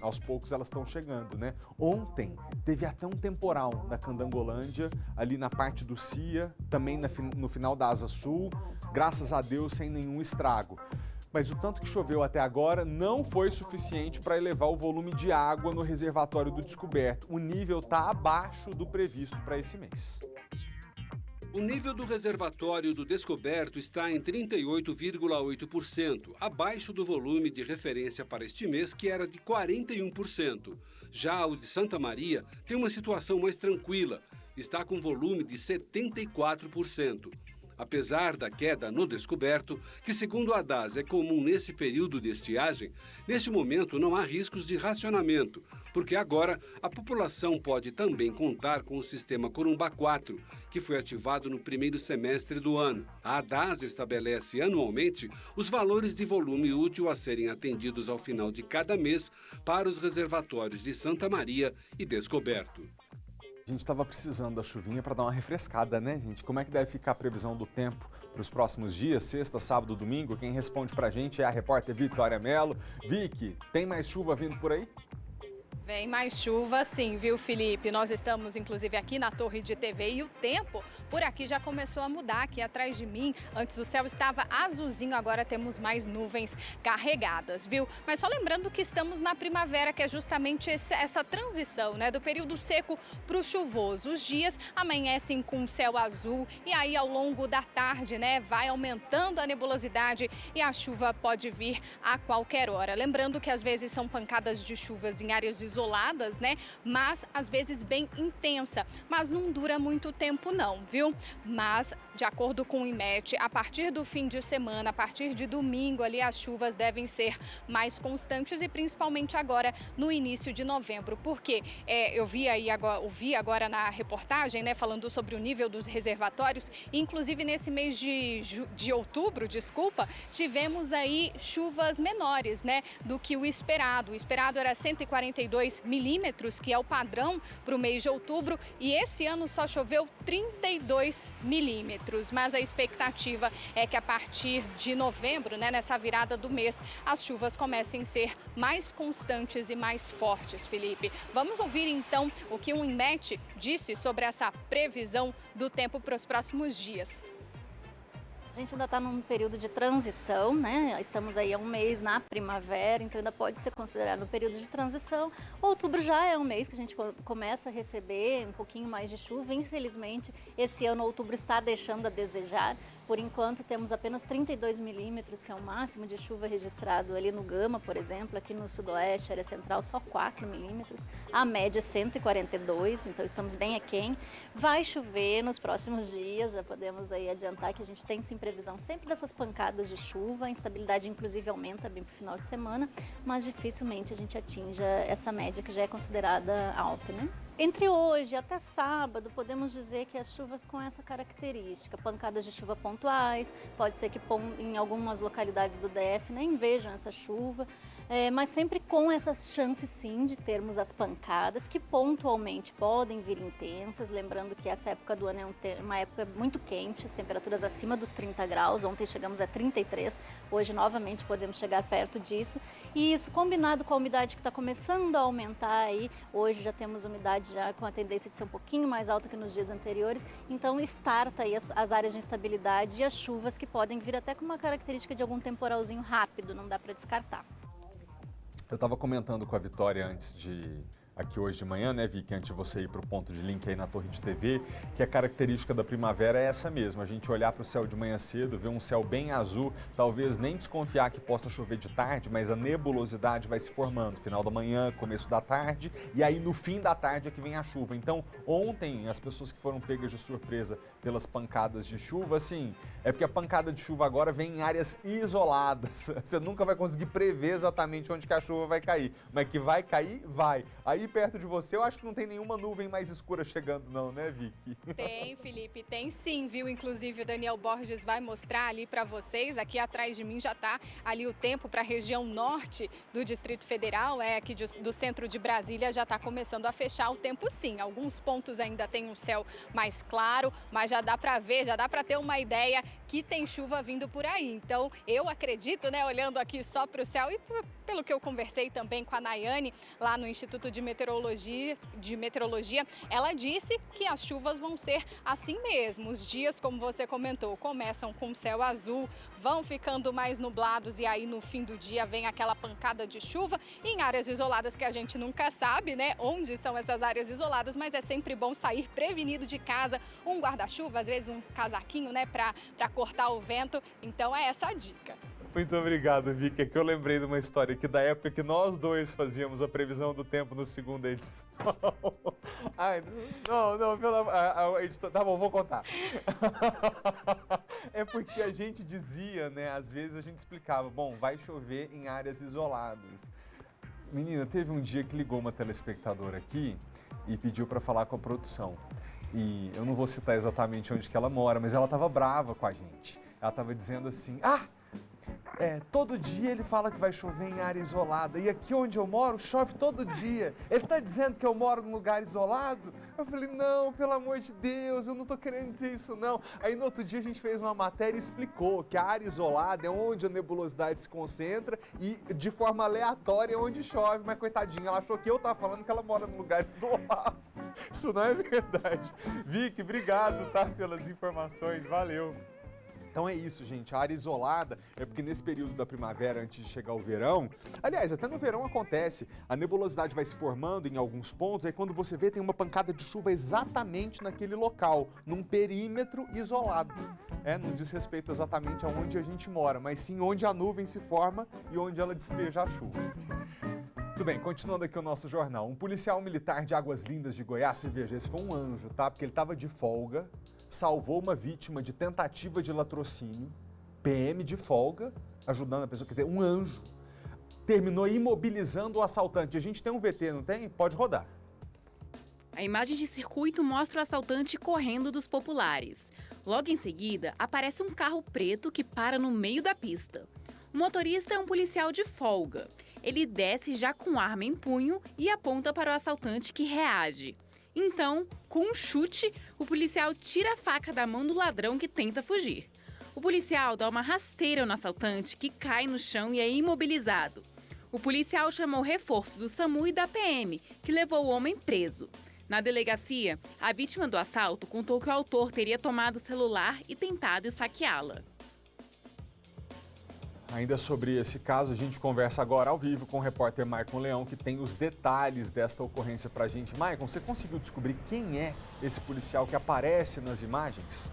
Aos poucos elas estão chegando, né? Ontem teve até um temporal na Candangolândia, ali na parte do Cia, também no final da Asa Sul, graças a Deus sem nenhum estrago. Mas o tanto que choveu até agora não foi suficiente para elevar o volume de água no reservatório do Descoberto. O nível está abaixo do previsto para esse mês. O nível do reservatório do Descoberto está em 38,8%, abaixo do volume de referência para este mês, que era de 41%. Já o de Santa Maria tem uma situação mais tranquila, está com volume de 74%. Apesar da queda no Descoberto, que segundo a DAS é comum nesse período de estiagem, neste momento não há riscos de racionamento, porque agora a população pode também contar com o sistema Corumbá 4, que foi ativado no primeiro semestre do ano. A DAS estabelece anualmente os valores de volume útil a serem atendidos ao final de cada mês para os reservatórios de Santa Maria e Descoberto. A gente estava precisando da chuvinha para dar uma refrescada, né, gente? Como é que deve ficar a previsão do tempo para os próximos dias, sexta, sábado, domingo? Quem responde pra gente é a repórter Vitória Mello. Vicky, tem mais chuva vindo por aí? Vem mais chuva sim, viu, Felipe? Nós estamos, inclusive, aqui na Torre de TV e o tempo por aqui já começou a mudar. Aqui atrás de mim, antes o céu estava azulzinho, agora temos mais nuvens carregadas, viu? Mas só lembrando que estamos na primavera, que é justamente essa transição, né, do período seco para o chuvoso. Os dias amanhecem com céu azul e aí ao longo da tarde, né, vai aumentando a nebulosidade e a chuva pode vir a qualquer hora. Lembrando que às vezes são pancadas de chuvas em áreas isoladas, né? Mas às vezes bem intensa, mas não dura muito tempo não, viu? Mas de acordo com o IMET, a partir do fim de semana, a partir de domingo ali, as chuvas devem ser mais constantes e principalmente agora no início de novembro, porque eu ouvi agora na reportagem, né, falando sobre o nível dos reservatórios, inclusive nesse mês de outubro, tivemos aí chuvas menores, né, do que o esperado. O esperado era 142 milímetros, que é o padrão para o mês de outubro, e esse ano só choveu 32 milímetros. Mas a expectativa é que a partir de novembro, né, nessa virada do mês, as chuvas comecem a ser mais constantes e mais fortes, Felipe. Vamos ouvir então o que o INMET disse sobre essa previsão do tempo para os próximos dias. A gente ainda está num período de transição, né? Estamos aí há um mês na primavera, então ainda pode ser considerado um período de transição. Outubro já é um mês que a gente começa a receber um pouquinho mais de chuva. Infelizmente, esse ano outubro está deixando a desejar. Por enquanto, temos apenas 32 milímetros, que é o máximo de chuva registrado ali no Gama, por exemplo. Aqui no sudoeste, área central, só 4 milímetros. A média é 142, então estamos bem aquém. Vai chover nos próximos dias, já podemos aí adiantar que a gente tem sim previsão sempre dessas pancadas de chuva. A instabilidade, inclusive, aumenta bem para o final de semana, mas dificilmente a gente atinja essa média que já é considerada alta, né? Entre hoje até sábado, podemos dizer que as chuvas com essa característica, pancadas de chuva pontuais, pode ser que em algumas localidades do DF nem vejam essa chuva, mas sempre com essa chance sim de termos as pancadas que pontualmente podem vir intensas, lembrando que essa época do ano é uma época muito quente, as temperaturas acima dos 30 graus, ontem chegamos a 33, hoje novamente podemos chegar perto disso, e isso combinado com a umidade que está começando a aumentar aí, hoje já temos umidade já com a tendência de ser um pouquinho mais alta que nos dias anteriores, então starta aí as áreas de instabilidade e as chuvas que podem vir até com uma característica de algum temporalzinho rápido, não dá para descartar. Eu estava comentando com a Vitória aqui hoje de manhã, né, Vicky, antes de você ir para o ponto de link aí na Torre de TV, que a característica da primavera é essa mesmo, a gente olhar para o céu de manhã cedo, ver um céu bem azul, talvez nem desconfiar que possa chover de tarde, mas a nebulosidade vai se formando, final da manhã, começo da tarde, e aí no fim da tarde é que vem a chuva. Então, ontem, as pessoas que foram pegas de surpresa pelas pancadas de chuva, assim, é porque a pancada de chuva agora vem em áreas isoladas, você nunca vai conseguir prever exatamente onde que a chuva vai cair, mas que vai cair, vai. Aí perto de você, eu acho que não tem nenhuma nuvem mais escura chegando não, né, Vicky? Tem, Felipe, tem sim, viu? Inclusive o Daniel Borges vai mostrar ali para vocês, aqui atrás de mim já tá ali o tempo para a região norte do Distrito Federal, aqui do centro de Brasília já tá começando a fechar o tempo sim. Alguns pontos ainda tem um céu mais claro, mas já dá para ver, já dá para ter uma ideia que tem chuva vindo por aí. Então, eu acredito, né, olhando aqui só para o céu e pelo que eu conversei também com a Nayane lá no Instituto de Meteorologia, ela disse que as chuvas vão ser assim mesmo. Os dias, como você comentou, começam com céu azul, vão ficando mais nublados e aí no fim do dia vem aquela pancada de chuva em áreas isoladas que a gente nunca sabe, né, onde são essas áreas isoladas, mas é sempre bom sair prevenido de casa, um guarda-chuva, às vezes um casaquinho, né, para cortar o vento. Então é essa a dica. Muito obrigado, Vicky. É que eu lembrei de uma história aqui da época que nós dois fazíamos a previsão do tempo no segunda edição. Ai, não, pelo amor... Tá bom, vou contar. É porque a gente dizia, né, às vezes a gente explicava, bom, vai chover em áreas isoladas. Menina, teve um dia que ligou uma telespectadora aqui e pediu para falar com a produção. E eu não vou citar exatamente onde que ela mora, mas ela estava brava com a gente. Ela estava dizendo assim, Todo dia ele fala que vai chover em área isolada. E aqui onde eu moro, chove todo dia. Ele tá dizendo que eu moro num lugar isolado? Eu falei, não, pelo amor de Deus, eu não tô querendo dizer isso não. Aí no outro dia a gente fez uma matéria e explicou que a área isolada é onde a nebulosidade se concentra e de forma aleatória é onde chove. Mas coitadinha, ela achou que eu tava falando que ela mora num lugar isolado. Isso não é verdade. Vicky, obrigado, tá, pelas informações. Valeu. Então é isso, gente, a área isolada é porque nesse período da primavera, antes de chegar o verão, aliás, até no verão acontece, a nebulosidade vai se formando em alguns pontos, aí quando você vê tem uma pancada de chuva exatamente naquele local, num perímetro isolado. Não diz respeito exatamente aonde a gente mora, mas sim onde a nuvem se forma e onde ela despeja a chuva. Muito bem, continuando aqui o nosso jornal. Um policial militar de Águas Lindas de Goiás, você veja, esse foi um anjo, tá? Porque ele estava de folga, salvou uma vítima de tentativa de latrocínio, PM de folga, ajudando a pessoa, quer dizer, um anjo. Terminou imobilizando o assaltante. A gente tem um VT, não tem? Pode rodar. A imagem de circuito mostra o assaltante correndo dos populares. Logo em seguida, aparece um carro preto que para no meio da pista. O motorista é um policial de folga. Ele desce já com arma em punho e aponta para o assaltante que reage. Então, com um chute, o policial tira a faca da mão do ladrão que tenta fugir. O policial dá uma rasteira no assaltante que cai no chão e é imobilizado. O policial chamou reforço do SAMU e da PM, que levou o homem preso. Na delegacia, a vítima do assalto contou que o autor teria tomado o celular e tentado esfaqueá-la. Ainda sobre esse caso, a gente conversa agora ao vivo com o repórter Maicon Leão, que tem os detalhes desta ocorrência pra gente. Maicon, você conseguiu descobrir quem é esse policial que aparece nas imagens?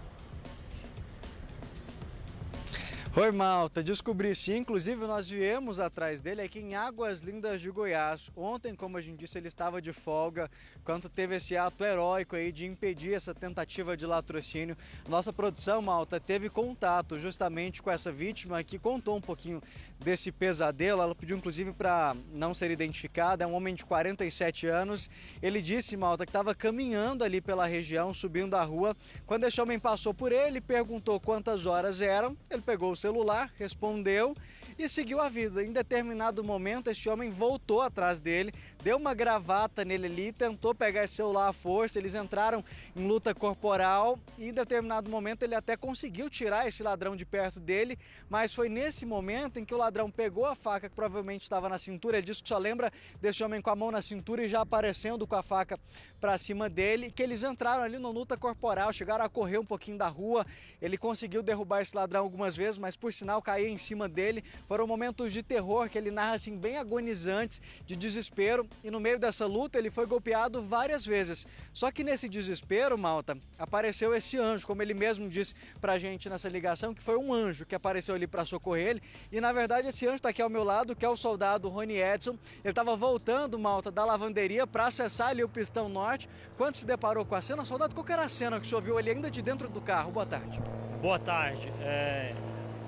Oi, malta, descobri sim, inclusive nós viemos atrás dele aqui em Águas Lindas de Goiás. Ontem, como a gente disse, ele estava de folga, quando teve esse ato heróico aí de impedir essa tentativa de latrocínio. Nossa produção, malta, teve contato justamente com essa vítima que contou um pouquinho desse pesadelo. Ela pediu inclusive para não ser identificada, é um homem de 47 anos. Ele disse, malta, que estava caminhando ali pela região, subindo a rua. Quando esse homem passou por ele, perguntou quantas horas eram, ele pegou o celular, respondeu e seguiu a vida. Em determinado momento, este homem voltou atrás dele, deu uma gravata nele ali, tentou pegar esse celular à força, eles entraram em luta corporal e em determinado momento ele até conseguiu tirar esse ladrão de perto dele, mas foi nesse momento em que o ladrão pegou a faca que provavelmente estava na cintura. Ele disse que só lembra desse homem com a mão na cintura e já aparecendo com a faca para cima dele, que eles entraram ali na luta corporal, chegaram a correr um pouquinho da rua. Ele conseguiu derrubar esse ladrão algumas vezes, mas por sinal caía em cima dele. Foram momentos de terror que ele narra assim bem agonizantes, de desespero, e no meio dessa luta ele foi golpeado várias vezes. Só que nesse desespero, malta, apareceu esse anjo, como ele mesmo disse pra gente nessa ligação, que foi um anjo que apareceu ali para socorrer ele. E na verdade esse anjo tá aqui ao meu lado, que é o soldado Rony Edson. Ele estava voltando, malta, da lavanderia para acessar ali o Pistão Norte. Quando se deparou com a cena, soldado, qual que era a cena que o senhor viu ali ainda de dentro do carro? Boa tarde. Boa tarde.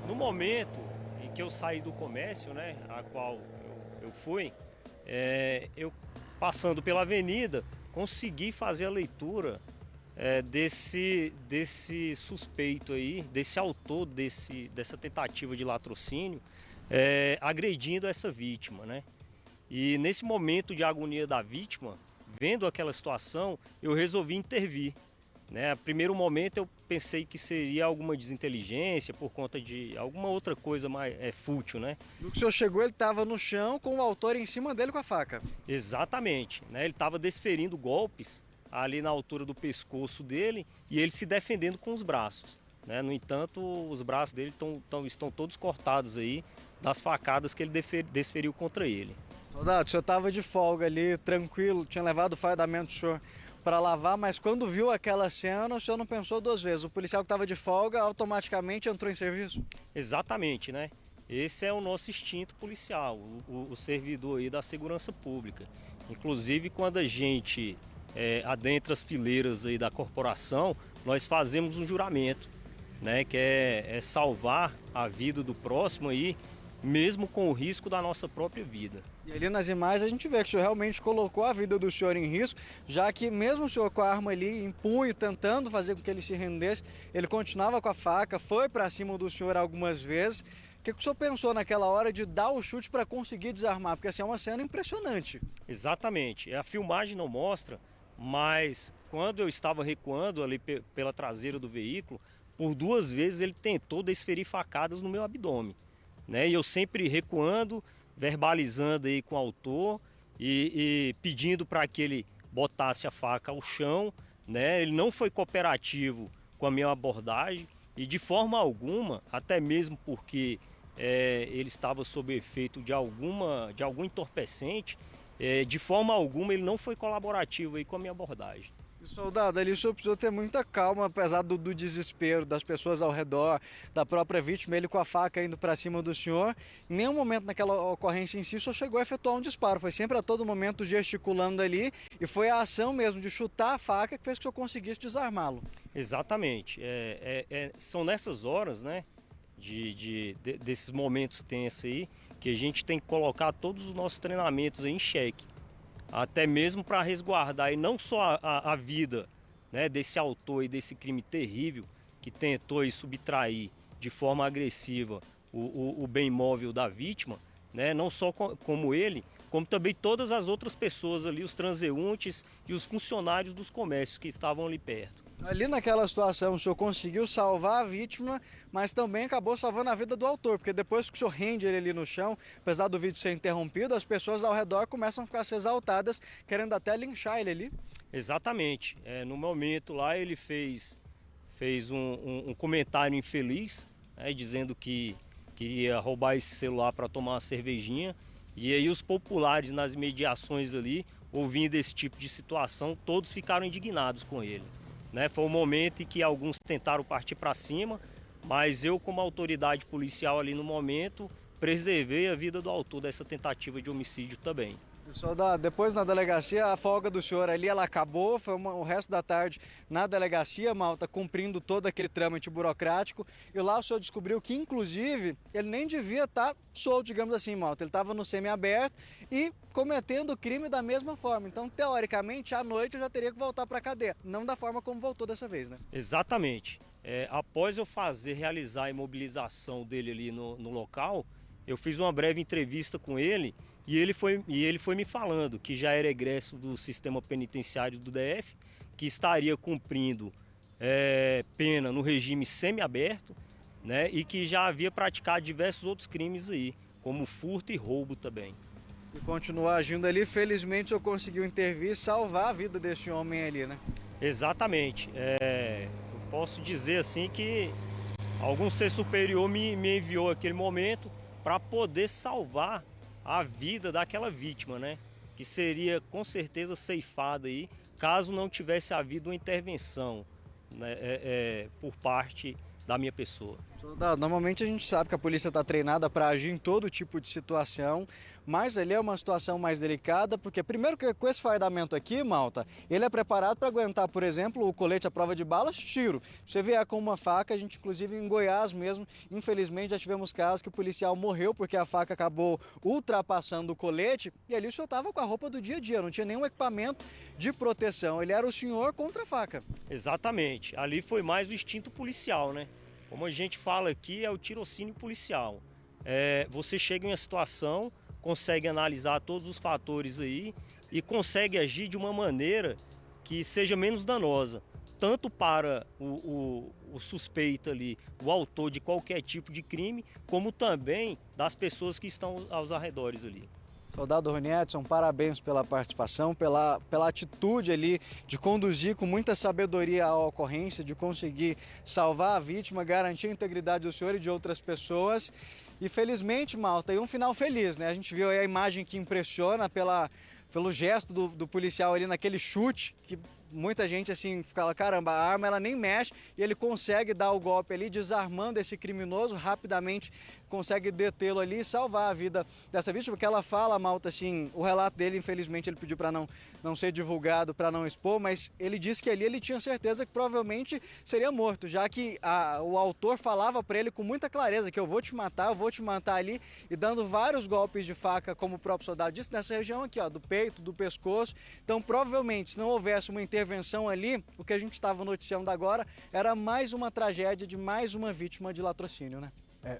No momento em que eu saí do comércio, né, a qual eu fui, eu passando pela avenida, consegui fazer a leitura desse suspeito aí, desse autor dessa tentativa de latrocínio, agredindo essa vítima, né? E nesse momento de agonia da vítima, vendo aquela situação, eu resolvi intervir. Né? Primeiro momento eu pensei que seria alguma desinteligência por conta de alguma outra coisa mais fútil, né? No que o senhor chegou, ele estava no chão com o autor em cima dele com a faca. Exatamente, né? Ele estava desferindo golpes ali na altura do pescoço dele e ele se defendendo com os braços, né? No entanto, os braços dele estão todos cortados aí das facadas que ele desferiu contra ele. Soldado, o senhor estava de folga ali, tranquilo, tinha levado o fardamento do senhor para lavar, mas quando viu aquela cena, o senhor não pensou duas vezes. O policial que estava de folga automaticamente entrou em serviço? Exatamente, né? Esse é o nosso instinto policial, o servidor aí da segurança pública. Inclusive, quando a gente adentra as fileiras aí da corporação, nós fazemos um juramento, né? Que é salvar a vida do próximo aí, mesmo com o risco da nossa própria vida. E ali nas imagens a gente vê que o senhor realmente colocou a vida do senhor em risco, já que mesmo o senhor com a arma ali em punho, tentando fazer com que ele se rendesse, ele continuava com a faca, foi para cima do senhor algumas vezes. O que o senhor pensou naquela hora de dar o chute para conseguir desarmar? Porque assim, é uma cena impressionante. Exatamente. A filmagem não mostra, mas quando eu estava recuando ali pela traseira do veículo, por 2 vezes ele tentou desferir facadas no meu abdômen, né? E eu sempre recuando, verbalizando aí com o autor e pedindo para que ele botasse a faca ao chão, né? Ele não foi cooperativo com a minha abordagem e de forma alguma, até mesmo porque ele estava sob efeito de algum entorpecente, de forma alguma ele não foi colaborativo aí com a minha abordagem. Soldado, ali o senhor precisou ter muita calma, apesar do desespero das pessoas ao redor, da própria vítima, ele com a faca indo para cima do senhor. Em nenhum momento naquela ocorrência em si, o senhor chegou a efetuar um disparo, foi sempre a todo momento gesticulando ali, e foi a ação mesmo de chutar a faca que fez que o senhor conseguisse desarmá-lo. Exatamente. São nessas horas, né, desses momentos tensos aí, que a gente tem que colocar todos os nossos treinamentos aí em xeque. Até mesmo para resguardar e não só a vida, né, desse autor e desse crime terrível que tentou subtrair de forma agressiva o bem imóvel da vítima, né, não só como ele, como também todas as outras pessoas ali, os transeuntes e os funcionários dos comércios que estavam ali perto. Ali naquela situação o senhor conseguiu salvar a vítima, mas também acabou salvando a vida do autor, porque depois que o senhor rende ele ali no chão, apesar do vídeo ser interrompido, as pessoas ao redor começam a ficar exaltadas, querendo até linchar ele ali. Exatamente. No momento lá ele fez um comentário infeliz, né, dizendo que queria roubar esse celular para tomar uma cervejinha, e aí os populares nas imediações ali, ouvindo esse tipo de situação, todos ficaram indignados com ele. Né, foi um momento em que alguns tentaram partir para cima, mas eu, como autoridade policial ali no momento, preservei a vida do autor dessa tentativa de homicídio também. Soldado, depois na delegacia, a folga do senhor ali, ela acabou, foi o resto da tarde na delegacia, Malta, cumprindo todo aquele trâmite burocrático, e lá o senhor descobriu que, inclusive, ele nem devia estar solto, digamos assim, Malta, ele estava no semiaberto e cometendo o crime da mesma forma. Então, teoricamente, à noite eu já teria que voltar para a cadeia, não da forma como voltou dessa vez, né? Exatamente. Após eu realizar a imobilização dele ali no local, eu fiz uma breve entrevista com ele, e ele foi me falando que já era egresso do sistema penitenciário do DF, que estaria cumprindo pena no regime semiaberto, né, e que já havia praticado diversos outros crimes aí, como furto e roubo também. E continuar agindo ali, felizmente o senhor conseguiu intervir e salvar a vida desse homem ali, né? Exatamente. Eu posso dizer assim que algum ser superior me enviou aquele momento para poder salvar a vida daquela vítima, né? Que seria com certeza ceifada aí, caso não tivesse havido uma intervenção, né, por parte da minha pessoa. Soldado, normalmente a gente sabe que a polícia está treinada para agir em todo tipo de situação, mas ali é uma situação mais delicada, porque primeiro que com esse fardamento aqui, Malta, ele é preparado para aguentar, por exemplo, o colete à prova de balas, tiro. Se você vier com uma faca, a gente inclusive em Goiás mesmo, infelizmente já tivemos casos que o policial morreu porque a faca acabou ultrapassando o colete, e ali o senhor estava com a roupa do dia a dia, não tinha nenhum equipamento de proteção, ele era o senhor contra a faca. Exatamente, ali foi mais o instinto policial, né? Como a gente fala aqui, é o tirocínio policial. Você chega em uma situação, consegue analisar todos os fatores aí e consegue agir de uma maneira que seja menos danosa, tanto para o suspeito ali, o autor de qualquer tipo de crime, como também das pessoas que estão aos arredores ali. Soldado Rony Edson, parabéns pela participação, pela atitude ali de conduzir com muita sabedoria a ocorrência, de conseguir salvar a vítima, garantir a integridade do senhor e de outras pessoas. E felizmente, Malta, e um final feliz, né? A gente viu aí a imagem que impressiona pelo gesto do policial ali naquele chute, que muita gente assim fala, caramba, a arma ela nem mexe, e ele consegue dar o golpe ali, desarmando esse criminoso, rapidamente consegue detê-lo ali e salvar a vida dessa vítima, porque ela fala, Malta, assim, o relato dele, infelizmente, ele pediu para não ser divulgado, para não expor, mas ele disse que ali ele tinha certeza que provavelmente seria morto, já que o autor falava para ele com muita clareza que eu vou te matar ali, e dando vários golpes de faca, como o próprio soldado disse, nessa região aqui, ó, do peito, do pescoço. Então, provavelmente, se não houvesse uma intervenção ali, o que a gente estava noticiando agora era mais uma tragédia de mais uma vítima de latrocínio, né?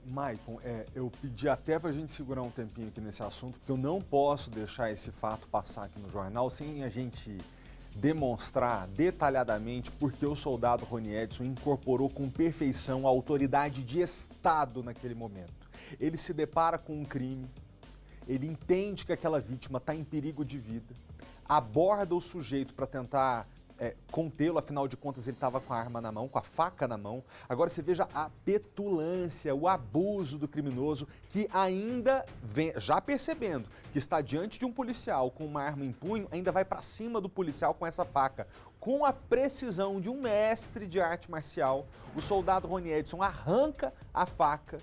Maicon, eu pedi até para a gente segurar um tempinho aqui nesse assunto, porque eu não posso deixar esse fato passar aqui no jornal sem a gente demonstrar detalhadamente porque o soldado Rony Edson incorporou com perfeição a autoridade de Estado naquele momento. Ele se depara com um crime, ele entende que aquela vítima está em perigo de vida, aborda o sujeito para tentar contê-lo, afinal de contas ele estava com a arma na mão, com a faca na mão. Agora você veja a petulância, o abuso do criminoso que ainda vem, já percebendo que está diante de um policial com uma arma em punho, ainda vai para cima do policial com essa faca. Com a precisão de um mestre de arte marcial, o soldado Rony Edson arranca a faca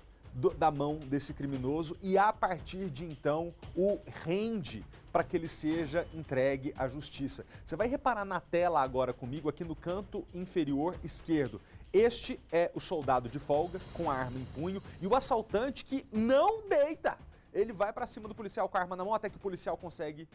da mão desse criminoso e a partir de então o rende para que ele seja entregue à justiça. Você vai reparar na tela agora comigo, aqui no canto inferior esquerdo. Este é o soldado de folga com a arma em punho e o assaltante que não deita. Ele vai para cima do policial com a arma na mão até que o policial consegue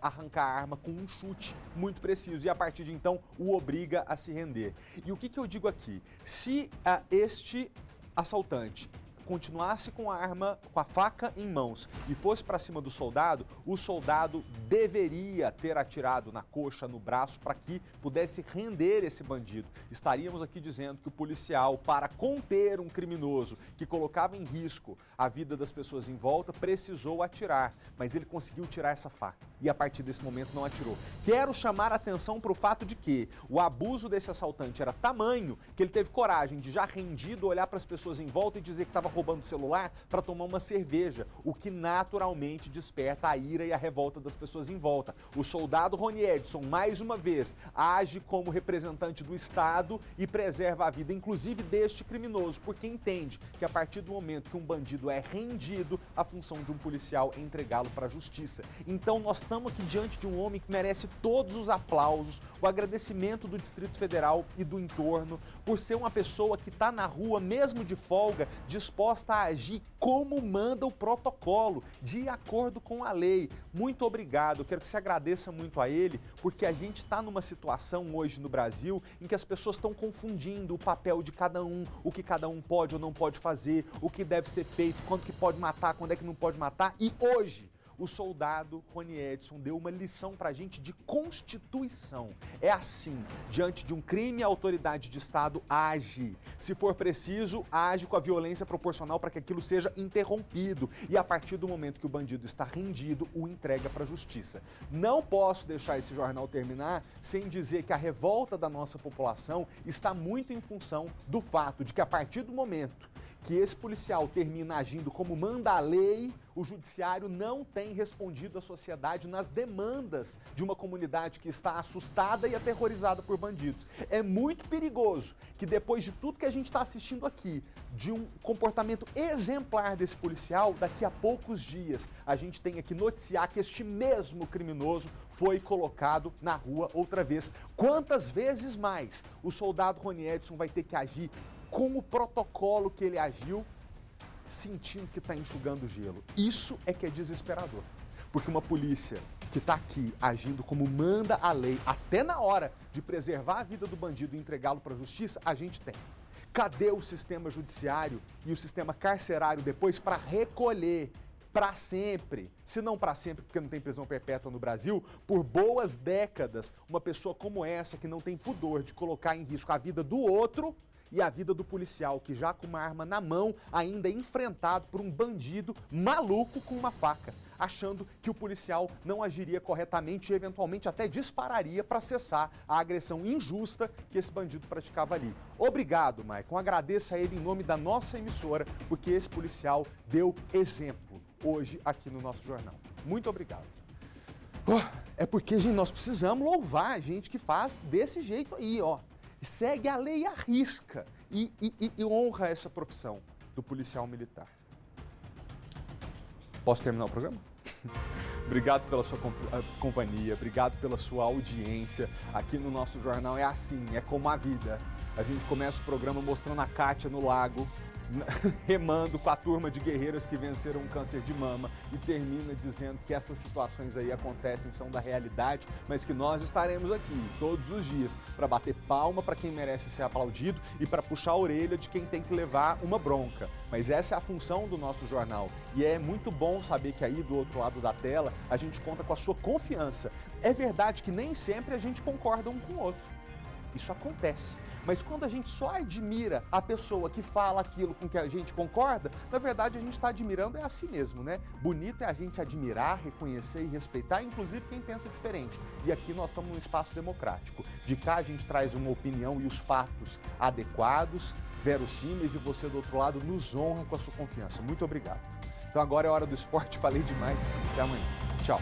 arrancar a arma com um chute muito preciso e a partir de então o obriga a se render. E o que eu digo aqui? Se este assaltante continuasse com a arma, com a faca em mãos e fosse para cima do soldado, o soldado deveria ter atirado na coxa, no braço, para que pudesse render esse bandido. Estaríamos aqui dizendo que o policial, para conter um criminoso que colocava em risco a vida das pessoas em volta, precisou atirar, mas ele conseguiu tirar essa faca e a partir desse momento não atirou. Quero chamar a atenção para o fato de que o abuso desse assaltante era tamanho que ele teve coragem de, já rendido, olhar para as pessoas em volta e dizer que estava roubando o celular para tomar uma cerveja, o que naturalmente desperta a ira e a revolta das pessoas em volta. O soldado Rony Edson, mais uma vez, age como representante do Estado e preserva a vida, inclusive deste criminoso, porque entende que a partir do momento que um bandido é rendido, a função de um policial é entregá-lo para a justiça. Então nós estamos aqui diante de um homem que merece todos os aplausos, o agradecimento do Distrito Federal e do entorno, por ser uma pessoa que está na rua, mesmo de folga, disposta a agir como manda o protocolo, de acordo com a lei. Muito obrigado, eu quero que você agradeça muito a ele, porque a gente está numa situação hoje no Brasil em que as pessoas estão confundindo o papel de cada um, o que cada um pode ou não pode fazer, o que deve ser feito, quando que pode matar, quando é que não pode matar, e hoje o soldado Rony Edson deu uma lição pra gente de Constituição. É assim, diante de um crime, a autoridade de Estado age. Se for preciso, age com a violência proporcional para que aquilo seja interrompido. E a partir do momento que o bandido está rendido, o entrega para a justiça. Não posso deixar esse jornal terminar sem dizer que a revolta da nossa população está muito em função do fato de que a partir do momento que esse policial termina agindo como manda a lei, o judiciário não tem respondido à sociedade nas demandas de uma comunidade que está assustada e aterrorizada por bandidos. É muito perigoso que depois de tudo que a gente está assistindo aqui, de um comportamento exemplar desse policial, daqui a poucos dias a gente tenha que noticiar que este mesmo criminoso foi colocado na rua outra vez. Quantas vezes mais o soldado Rony Edson vai ter que agir com o protocolo que ele agiu, sentindo que está enxugando gelo? Isso é que é desesperador. Porque uma polícia que está aqui agindo como manda a lei, até na hora de preservar a vida do bandido e entregá-lo para a justiça, a gente tem. Cadê o sistema judiciário e o sistema carcerário depois para recolher para sempre, se não para sempre, porque não tem prisão perpétua no Brasil, por boas décadas, uma pessoa como essa que não tem pudor de colocar em risco a vida do outro e a vida do policial, que já com uma arma na mão, ainda é enfrentado por um bandido maluco com uma faca, achando que o policial não agiria corretamente e eventualmente até dispararia para cessar a agressão injusta que esse bandido praticava ali. Obrigado, Maicon. Agradeço a ele em nome da nossa emissora, porque esse policial deu exemplo hoje aqui no nosso jornal. Muito obrigado. É porque, gente, nós precisamos louvar a gente que faz desse jeito aí, ó. Segue a lei à risca e honra essa profissão do policial militar. Posso terminar o programa? Obrigado pela sua companhia, obrigado pela sua audiência. Aqui no nosso jornal é assim, é como a vida. A gente começa o programa mostrando a Kátia no lago, remando com a turma de guerreiras que venceram um câncer de mama e termina dizendo que essas situações aí acontecem, são da realidade, mas que nós estaremos aqui todos os dias para bater palma para quem merece ser aplaudido e para puxar a orelha de quem tem que levar uma bronca. Mas essa é a função do nosso jornal e é muito bom saber que aí do outro lado da tela a gente conta com a sua confiança. É verdade que nem sempre a gente concorda um com o outro. Isso acontece. Mas quando a gente só admira a pessoa que fala aquilo com que a gente concorda, na verdade a gente está admirando é a si mesmo, né? Bonito é a gente admirar, reconhecer e respeitar, inclusive quem pensa diferente. E aqui nós estamos num espaço democrático. De cá a gente traz uma opinião e os fatos adequados, verossímeis, e você do outro lado nos honra com a sua confiança. Muito obrigado. Então agora é hora do esporte, falei demais. Até amanhã. Tchau.